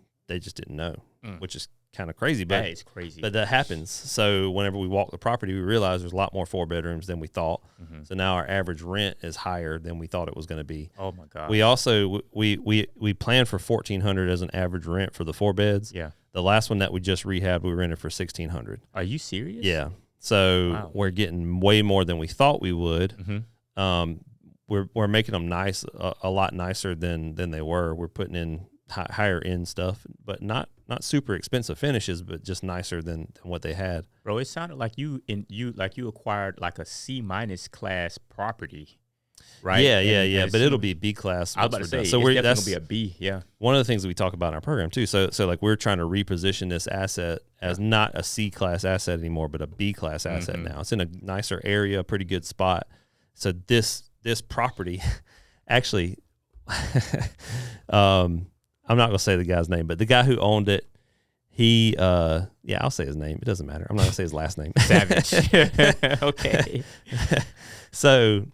know, which is kind of crazy. But that is crazy. But that happens. So whenever we walk the property, we realize there's a lot more 4-bedrooms than we thought. So now our average rent is higher than we thought it was going to be. Oh my God. We also we planned for $1,400 as an average rent for the 4 beds. Yeah. The last one that we just rehabbed, we rented for $1,600. Are you serious? Yeah. So we're getting way more than we thought we would. We're making them nice, a lot nicer than they were. We're putting in higher end stuff, but not super expensive finishes, but just nicer than what they had. Bro, it sounded like you acquired like a C- class property, right? Yeah. But it'll be B class. I was about to say, so it's that's definitely gonna be a B. Yeah. One of the things that we talk about in our program too. So like we're trying to reposition this asset as not a C class asset anymore, but a B class asset now. It's in a nicer area, a pretty good spot. So this property, actually, I'm not going to say the guy's name, but the guy who owned it, I'll say his name. It doesn't matter. I'm not going to say his last name. Savage. Okay. So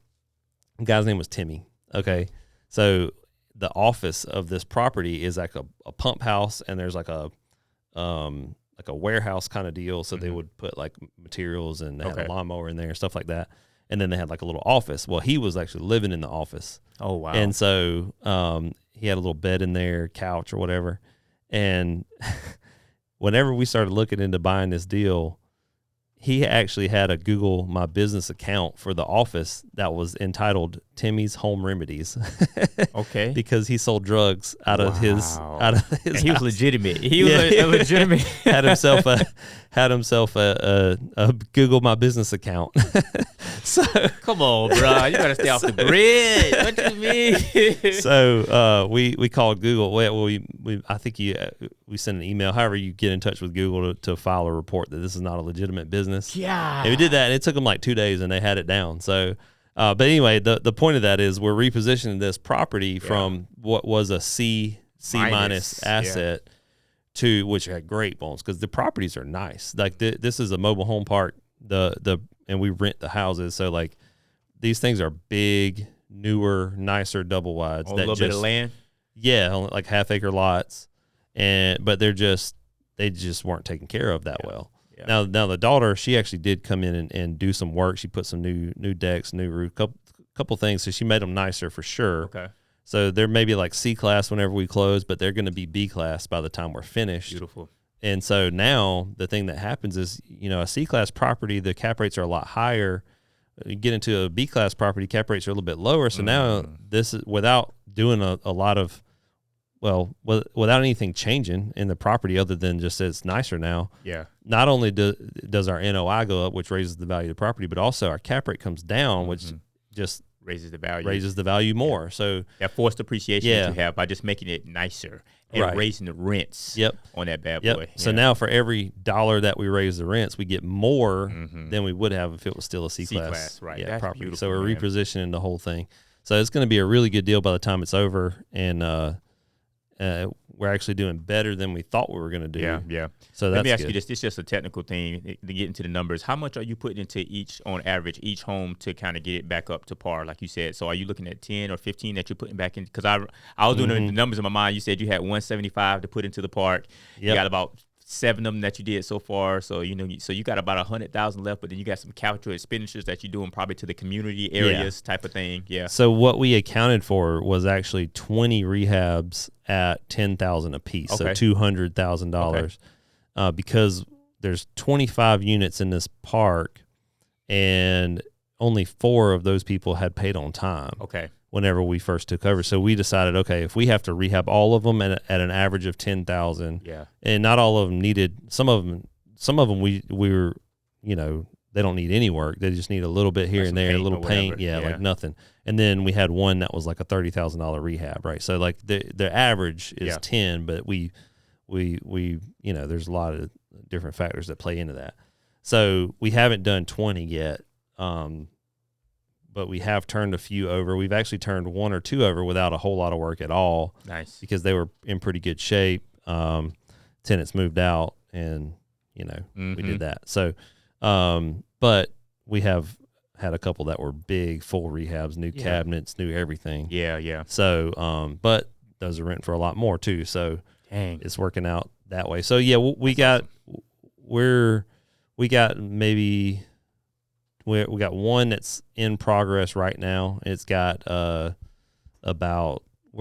the guy's name was Timmy. Okay. So the office of this property is like a pump house, and there's like a warehouse kind of deal. So they would put like materials, and they had a lawnmower in there and stuff like that. And then they had like a little office. Well, he was actually living in the office. Oh, wow. And so he had a little bed in there, couch or whatever. And whenever we started looking into buying this deal, he actually had a Google My Business account for the office that was entitled Timmy's Home Remedies. Okay. Because he sold drugs out of his he was house. legitimate. He was a legitimate. had himself a Google My Business account. So come on, bro, you gotta stay off the grid. What you mean? So we called Google. I think we sent an email. However, you get in touch with Google to file a report that this is not a legitimate business. Yeah, and we did that, and it took them like 2 days, and they had it down. So, but anyway, the point of that is we're repositioning this property from what was a C minus asset to which had great bones, because the properties are nice. Like this is a mobile home park. And we rent the houses, so like these things are big, newer, nicer double wides. A little bit of land. Yeah, like half-acre lots, but they just weren't taken care of that well. Yeah. Now the daughter, she actually did come in and do some work. She put some new decks, new roof, couple things. So she made them nicer for sure. Okay. So they're maybe like C class whenever we close, but they're going to be B class by the time we're finished. Beautiful. And so now the thing that happens is, a C-class property, the cap rates are a lot higher. You get into a B-class property, cap rates are a little bit lower. So now this is without doing a lot of, without anything changing in the property other than just it's nicer now. Yeah. Not only does our NOI go up, which raises the value of the property, but also our cap rate comes down, which just raises the value more. Yeah. So that forced appreciation that you have by just making it nicer and raising the rents on that bad boy. So now for every dollar that we raise the rents, we get more than we would have if it was still a C-class right? Yeah, That's property. beautiful, So we're repositioning the whole thing. So it's going to be a really good deal by the time it's over, and we're actually doing better than we thought we were going to do. Yeah. So let me ask you this. This is just a technical thing to get into the numbers. How much are you putting into on average, each home to kind of get it back up to par, like you said? So are you looking at 10 or 15 that you're putting back in? Because I was doing the numbers in my mind. You said you had 175 to put into the park. You got about 7 of them that you did so far. So, so you got about 100,000 left, but then you got some capital expenditures that you're doing probably to the community areas type of thing. Yeah. So what we accounted for was actually 20 rehabs at $10,000 a piece. So $200,000 because there's 25 units in this park, and only 4 of those people had paid on time. Okay. Whenever we first took over. So we decided, okay, if we have to rehab all of them at an average of 10,000, yeah, and not all of them needed, some of them we were, they they don't need any work. They just need a little bit here and there, a little paint, like nothing. And then we had one that was like a $30,000 rehab, right? So like the average is 10, but we there's a lot of different factors that play into that. So we haven't done 20 yet, but we have turned a few over. We've actually turned 1 or 2 over without a whole lot of work at all. Nice. Because they were in pretty good shape. Tenants moved out, and we did that. So, but we have had a couple that were big, full rehabs, new cabinets, new everything. Yeah. So, but those are renting for a lot more too. So, dang, it's working out that way. So yeah, we got maybe. We got one that's in progress right now. It's got we're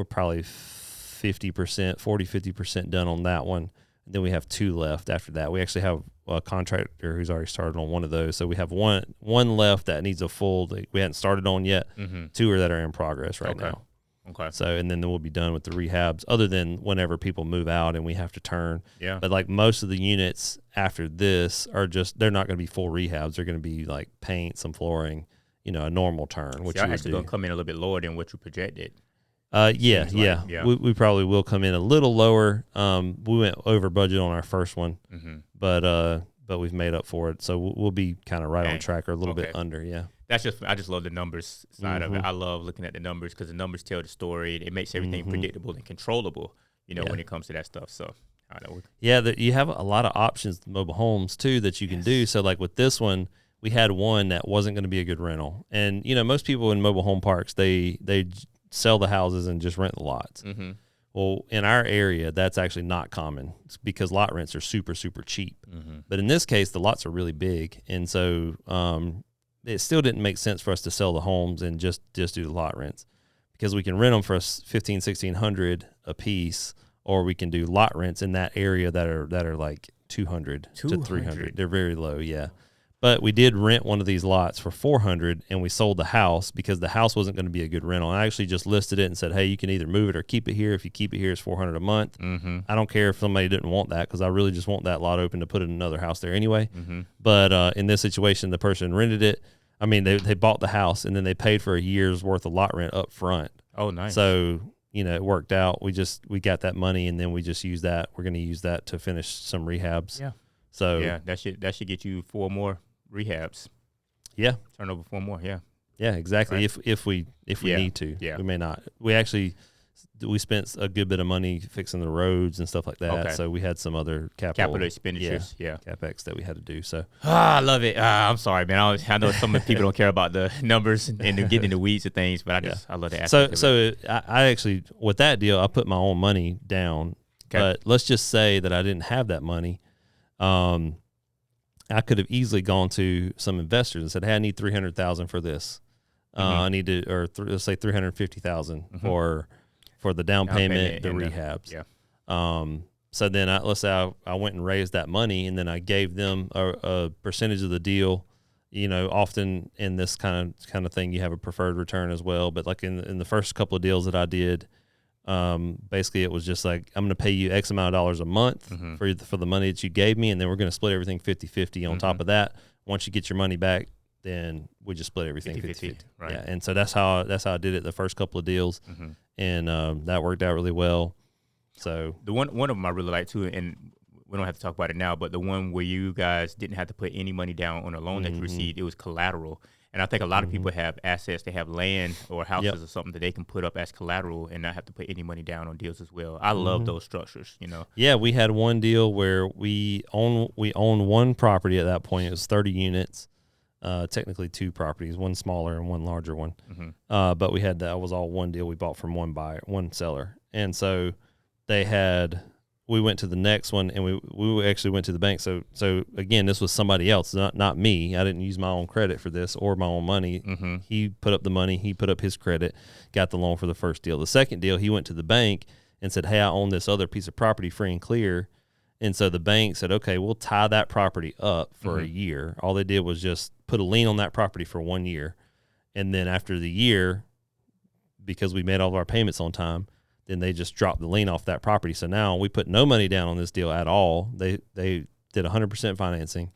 probably 50% done on that one. And then we have 2 left after that. We actually have a contractor who's already started on one of those. So we have one left that needs a full, we hadn't started on yet. 2 that are in progress right now. Okay. So, and then we'll be done with the rehabs other than whenever people move out and we have to turn. Yeah. But like most of the units after this are they're not going to be full rehabs. They're going to be like paint, some flooring, a normal turn. Which are actually going to come in a little bit lower than what you projected. Yeah. We probably will come in a little lower. We went over budget on our first one, but we've made up for it. So we'll be kind of right on track or a little bit under. Yeah. I just love the numbers side of it. I love looking at the numbers because the numbers tell the story. It makes everything predictable and controllable, when it comes to that stuff. So, I know. Yeah, you have a lot of options in mobile homes too that you can do. So like with this one, we had one that wasn't going to be a good rental. And, most people in mobile home parks, they sell the houses and just rent the lots. Well, in our area, that's actually not common because lot rents are super, super cheap. But in this case, the lots are really big. And so, it still didn't make sense for us to sell the homes and just do the lot rents because we can rent them for $1,500-$1,600 a piece, or we can do lot rents in that area that are like $200 to $300. They're very low, yeah. But we did rent one of these lots for $400, and we sold the house because the house wasn't going to be a good rental. I actually just listed it and said, hey, you can either move it or keep it here. If you keep it here, it's $400 a month. I don't care if somebody didn't want that because I really just want that lot open to put in another house there anyway. But in this situation, the person rented it. I mean, they bought the house, and then they paid for a year's worth of lot rent up front. Oh, nice. So, it worked out. We got that money, and then we just used that. We're going to use that to finish some rehabs. Yeah. So yeah, that should get you 4 more rehabs. Yeah. Turn over 4 more. Yeah. Yeah, exactly. Right. If we need to, we may not. We spent a good bit of money fixing the roads and stuff like that. Okay. So we had some other capital expenditures. Yeah. CapEx that we had to do. So I love it. I'm sorry, man. I know some people don't care about the numbers and getting in the weeds of things, but I love the aspect. So I actually, with that deal, I put my own money down. Okay. But let's just say that I didn't have that money. I could have easily gone to some investors and said, "Hey, I need $300,000 for this. I need to, let's say $350,000 for the down payment, the rehabs." So then let's say I went and raised that money, and then I gave them a percentage of the deal. Often in this kind of thing, you have a preferred return as well. But like in the first couple of deals that I did, basically it was just like, I'm going to pay you X amount of dollars a month for the money that you gave me, and then we're going to split everything 50-50 on top of that. Once you get your money back, then we just split everything 50-50. Right. Yeah, and so that's how I did it the first couple of deals, and that worked out really well. So the one of them I really like too, and we don't have to talk about it now, but the one where you guys didn't have to put any money down on a loan that you received, it was collateral. And I think a lot of people have assets, they have land or houses or something that they can put up as collateral and not have to put any money down on deals as well. I love those structures, Yeah, we had one deal where we own one property at that point. It was 30 units. Technically 2 properties, one smaller and one larger one. But that was all one deal we bought from one seller. And so we went to the next one, and we actually went to the bank. So again, this was somebody else, not me. I didn't use my own credit for this or my own money. He put up the money, he put up his credit, got the loan for the first deal. The second deal, he went to the bank and said, "Hey, I own this other piece of property free and clear." And so the bank said, "Okay, we'll tie that property up for a year." All they did was just put a lien on that property for 1 year. And then after the year, because we made all of our payments on time, then they just dropped the lien off that property. So now we put no money down on this deal at all. They did 100% financing,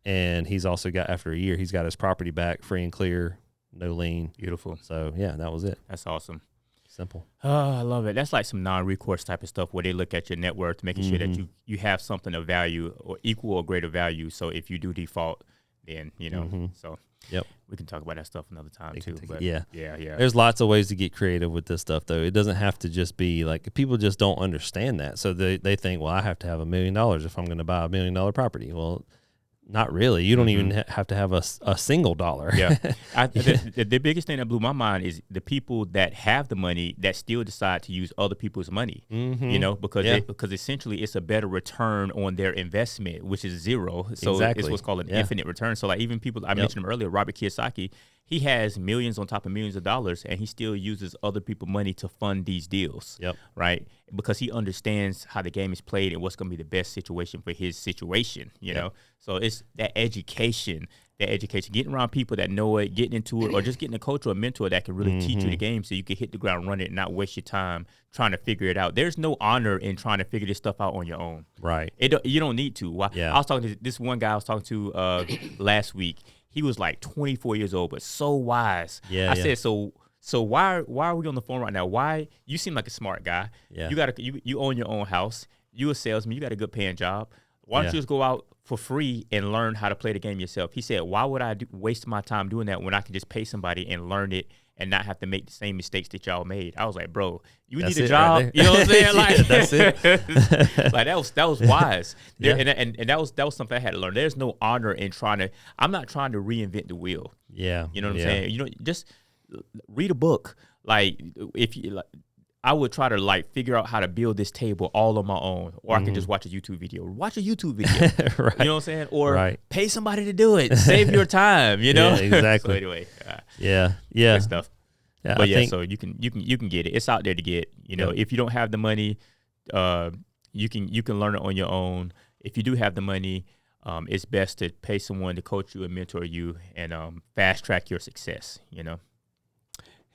and he's also got, after a year, he's got his property back free and clear, no lien. Beautiful. So yeah, that was it. That's awesome. Simple. Oh, I love it. That's like some non-recourse type of stuff where they look at your net worth, making sure that you have something of value or equal or greater value. So if you do default, then, so Yep. we can talk about that stuff another time too. But yeah. Yeah. There's lots of ways to get creative with this stuff, though. It doesn't have to just be like, people just don't understand that. So they think, well, I have to have $1 million if I'm going to buy $1 million property. Well, not really. You don't even have to have a single dollar. Yeah. The biggest thing that blew my mind is the people that have the money that still decide to use other people's money, because essentially it's a better return on their investment, which is zero. So it's what's called an infinite return. So like even people, I mentioned him earlier, Robert Kiyosaki, he has millions on top of millions of dollars, and he still uses other people's money to fund these deals. Yep. Right. Because he understands how the game is played and what's going to be the best situation for his situation, you know? So it's that education, getting around people that know it, getting into it, or just getting a coach or a mentor that can really teach you the game so you can hit the ground running and not waste your time trying to figure it out. There's no honor in trying to figure this stuff out on your own. Right. You don't need to. I was talking to this one guy I was talking to last week. He was like 24 years old, but so wise. I said, so why are we on the phone right now? Why? You seem like a smart guy. Yeah. You own your own house. You a salesman. You got a good paying job. Why don't you just go out for free and learn how to play the game yourself? He said, why would I waste my time doing that when I can just pay somebody and learn it and not have to make the same mistakes that y'all made? I was like, bro, need a job. Right, you know what I'm saying? Like, that's it. Like that was wise. And that was something I had to learn. There's no honor in I'm not trying to reinvent the wheel. Yeah. You know what I'm saying? Just read a book. Like I would try to figure out how to build this table all on my own, or I could just watch a YouTube video. Watch a YouTube video. Right. You know what I'm saying? Or pay somebody to do it. Save your time, Yeah, exactly. So anyway. Yeah. Good stuff. Yeah, but so you can get it. It's out there to get. If you don't have the money, you can learn it on your own. If you do have the money, it's best to pay someone to coach you and mentor you and fast track your success.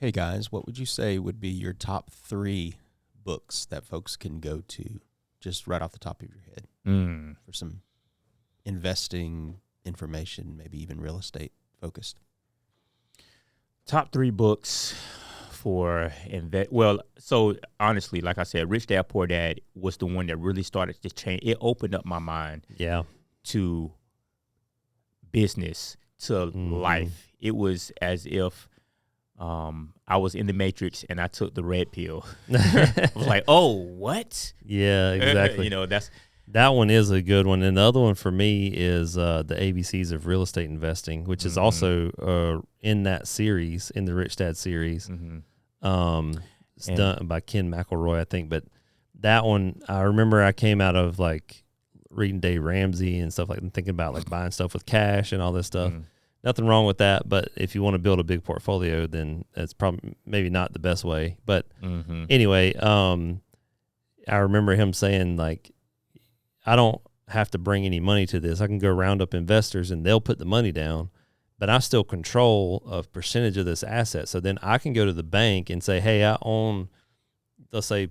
Hey guys, what would you say would be your top 3 books that folks can go to just right off the top of your head for some investing information, maybe even real estate focused? Top 3 books for invest. Well, so honestly, like I said, Rich Dad Poor Dad was the one that really started to change. It opened up my mind to business, to life. It was as if I was in the Matrix and I took the red pill. I was like, oh, what? Yeah, exactly. That one is a good one. And the other one for me is the ABCs of Real Estate Investing, which is also in that series, in the Rich Dad series. It's done by Ken McElroy, I think. But that one, I remember I came out of reading Dave Ramsey and stuff and thinking about buying stuff with cash and all this stuff. Nothing wrong with that, but if you want to build a big portfolio, then that's probably maybe not the best way. But anyway, I remember him saying I don't have to bring any money to this. I can go round up investors and they'll put the money down, but I still control a percentage of this asset. So then I can go to the bank and say, hey, I own, let's say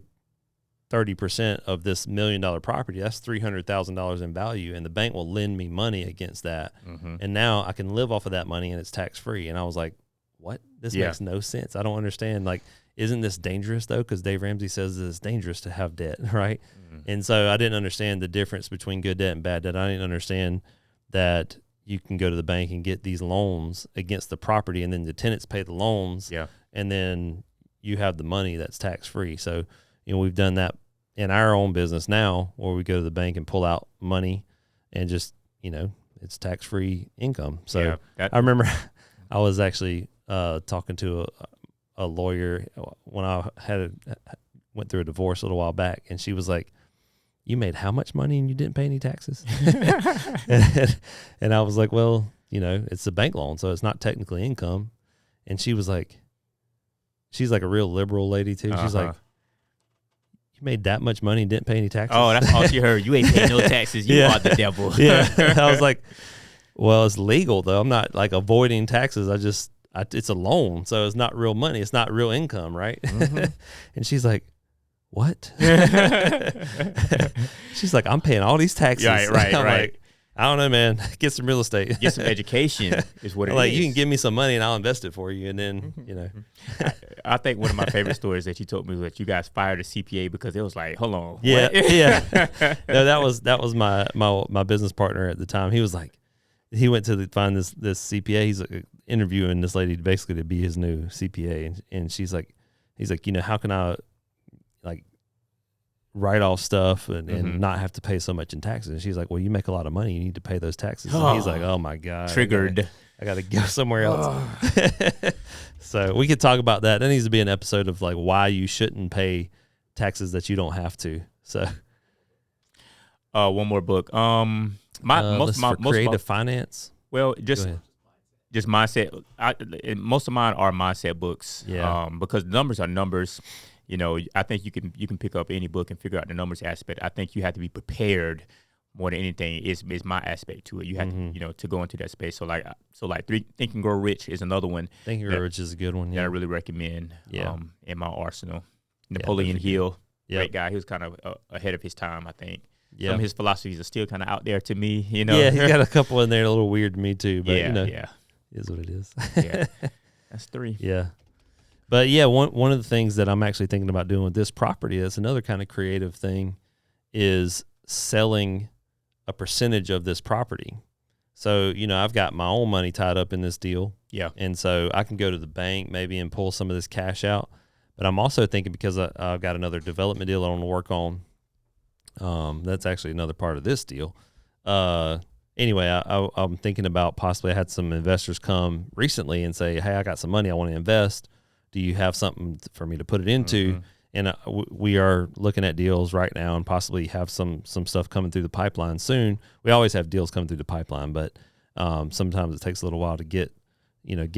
30% of this $1 million property. That's $300,000 in value. And the bank will lend me money against that. And now I can live off of that money and it's tax free. And I was like, what? This makes no sense. I don't understand. Isn't this dangerous though? Because Dave Ramsey says it's dangerous to have debt, right? And so I didn't understand the difference between good debt and bad debt. I didn't understand that you can go to the bank and get these loans against the property, and then the tenants pay the loans, and then you have the money that's tax free. So we've done that in our own business now, where we go to the bank and pull out money, and just it's tax free income. So I remember I was actually talking to a lawyer when I went through a divorce a little while back, and she was like, you made how much money and you didn't pay any taxes? and I was like, well, it's a bank loan, so it's not technically income. And she was like, she's like a real liberal lady too. She's like, you made that much money and didn't pay any taxes? Oh, that's all she heard. You ain't paying no taxes. You are the devil. I was like, well, it's legal though. I'm not avoiding taxes. It's a loan, so it's not real money. It's not real income, right? And she's like, what? She's like, I'm paying all these taxes. Right. Like, I don't know, man. Get some real estate. Get some education is what it like, is. you can give me some money and I'll invest it for you. And then, you know. I think one of my favorite stories that you told me was that you guys fired a CPA because it was like, hold on. Yeah. What? Yeah. No, that was my business partner at the time. He was like, he went to find this CPA. He's interviewing this lady basically to be his new CPA. And he's like, you know, how can I like write off stuff and not have to pay so much in taxes? And she's like, well, you make a lot of money. You need to pay those taxes. And he's like, oh my God. Triggered. I got to go somewhere else. So we could talk about that. There needs to be an episode of like why you shouldn't pay taxes that you don't have to. So one more book. Most creative finance. Well, just mindset. Most of mine are mindset books. Yeah. Because numbers are numbers. You know, I think you can pick up any book and figure out the numbers aspect. I think you have to be prepared more than anything. Is my aspect to it. You have to, you know, to go into that space. So like Think and Grow Rich is another one. Think and Grow Rich is a good one. Yeah, that I really recommend. Yeah. In my arsenal. Napoleon Hill, great guy. He was kind of ahead of his time, I think. Yeah. Some of his philosophies are still kind of out there to me, you know. Yeah, he's got a couple in there a little weird to me too, but you know, it is what it is. Yeah, that's 3. Yeah, but yeah, one of the things that I'm actually thinking about doing with this property, that's another kind of creative thing, is selling a percentage of this property. So, you know, I've got my own money tied up in this deal. Yeah, and so I can go to the bank maybe and pull some of this cash out. But I'm also thinking, because I've got another development deal I want to work on. That's actually another part of this deal. Anyway, I'm thinking about possibly, I had some investors come recently and say, hey, I got some money I want to invest. Do you have something for me to put it into? And we are looking at deals right now and possibly have some stuff coming through the pipeline soon. We always have deals coming through the pipeline, but sometimes it takes a little while to get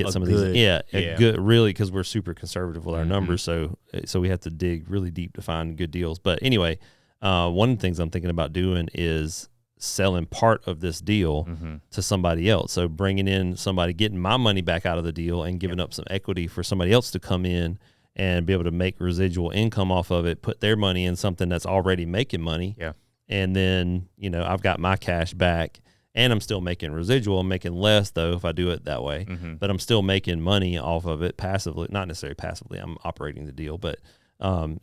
some of these. Yeah. Good, really, because we're super conservative with our numbers. So we have to dig really deep to find good deals. But anyway, one of the things I'm thinking about doing is selling part of this deal to somebody else. So bringing in somebody, getting my money back out of the deal and giving up some equity for somebody else to come in and be able to make residual income off of it, put their money in something that's already making money. Yeah. And then, you know, I've got my cash back and I'm still making residual. I'm making less though if I do it that way, but I'm still making money off of it passively, not necessarily passively. I'm operating the deal, but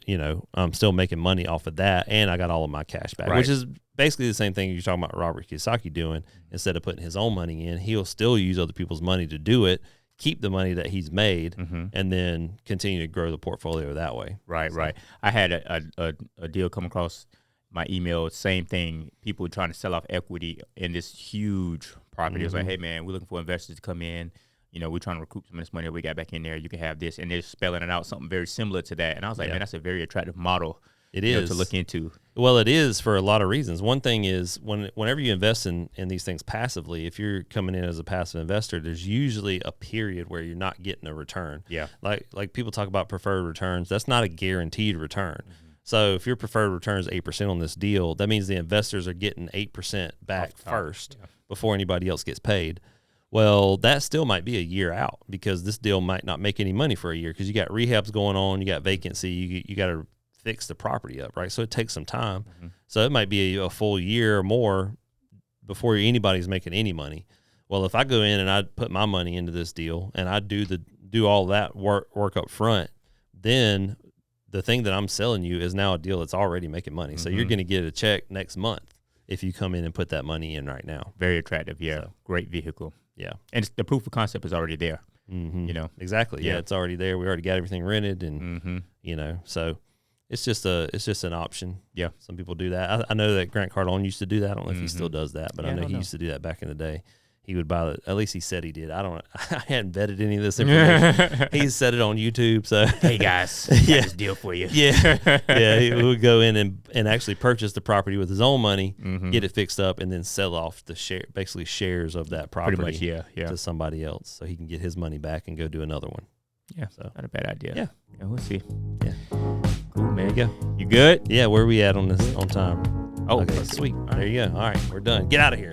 you know, I'm still making money off of that, and I got all of my cash back, which is basically the same thing you're talking about Robert Kiyosaki doing. Instead of putting his own money in, he'll still use other people's money to do it, keep the money that he's made, and then continue to grow the portfolio that way. Right. I had a deal come across my email, same thing. People trying to sell off equity in this huge property. It was like, hey, man, we're looking for investors to come in. You know, we're trying to recoup some of this money that we got back in there. You can have this. And they're spelling it out, something very similar to that. And I was like, man, that's a very attractive model. It is to look into. Well, it is for a lot of reasons. One thing is whenever you invest in these things passively, if you're coming in as a passive investor, there's usually a period where you're not getting a return. Yeah. Like people talk about preferred returns. That's not a guaranteed return. So if your preferred return is 8% on this deal, that means the investors are getting 8% back first before anybody else gets paid. Well, that still might be a year out because this deal might not make any money for a year because you got rehabs going on, you got vacancy, you got to fix the property up, right? So it takes some time. So it might be a full year or more before anybody's making any money. Well, if I go in and I put my money into this deal and I do all that work up front, then the thing that I'm selling you is now a deal that's already making money. So you're going to get a check next month if you come in and put that money in right now. Very attractive. Yeah. So, great vehicle. Yeah. And the proof of concept is already there. You know? Exactly. Yeah. It's already there. We already got everything rented and, you know, so it's just an option. Yeah. Some people do that. I know that Grant Cardone used to do that. I don't know if he still does that, but I know he used to do that back in the day. He would buy at least he said he did. I hadn't vetted any of this information. He said it on YouTube. So, hey guys, I got this deal for you. Yeah. He would go in and actually purchase the property with his own money, get it fixed up, and then sell off the shares of that property pretty much, to somebody else so he can get his money back and go do another one. Yeah. So not a bad idea. Yeah. We'll see. Yeah. Cool, man. There you go. You good? Yeah, where are we at on this on time? Oh, okay, sweet. There you go. All right, we're done. Get out of here.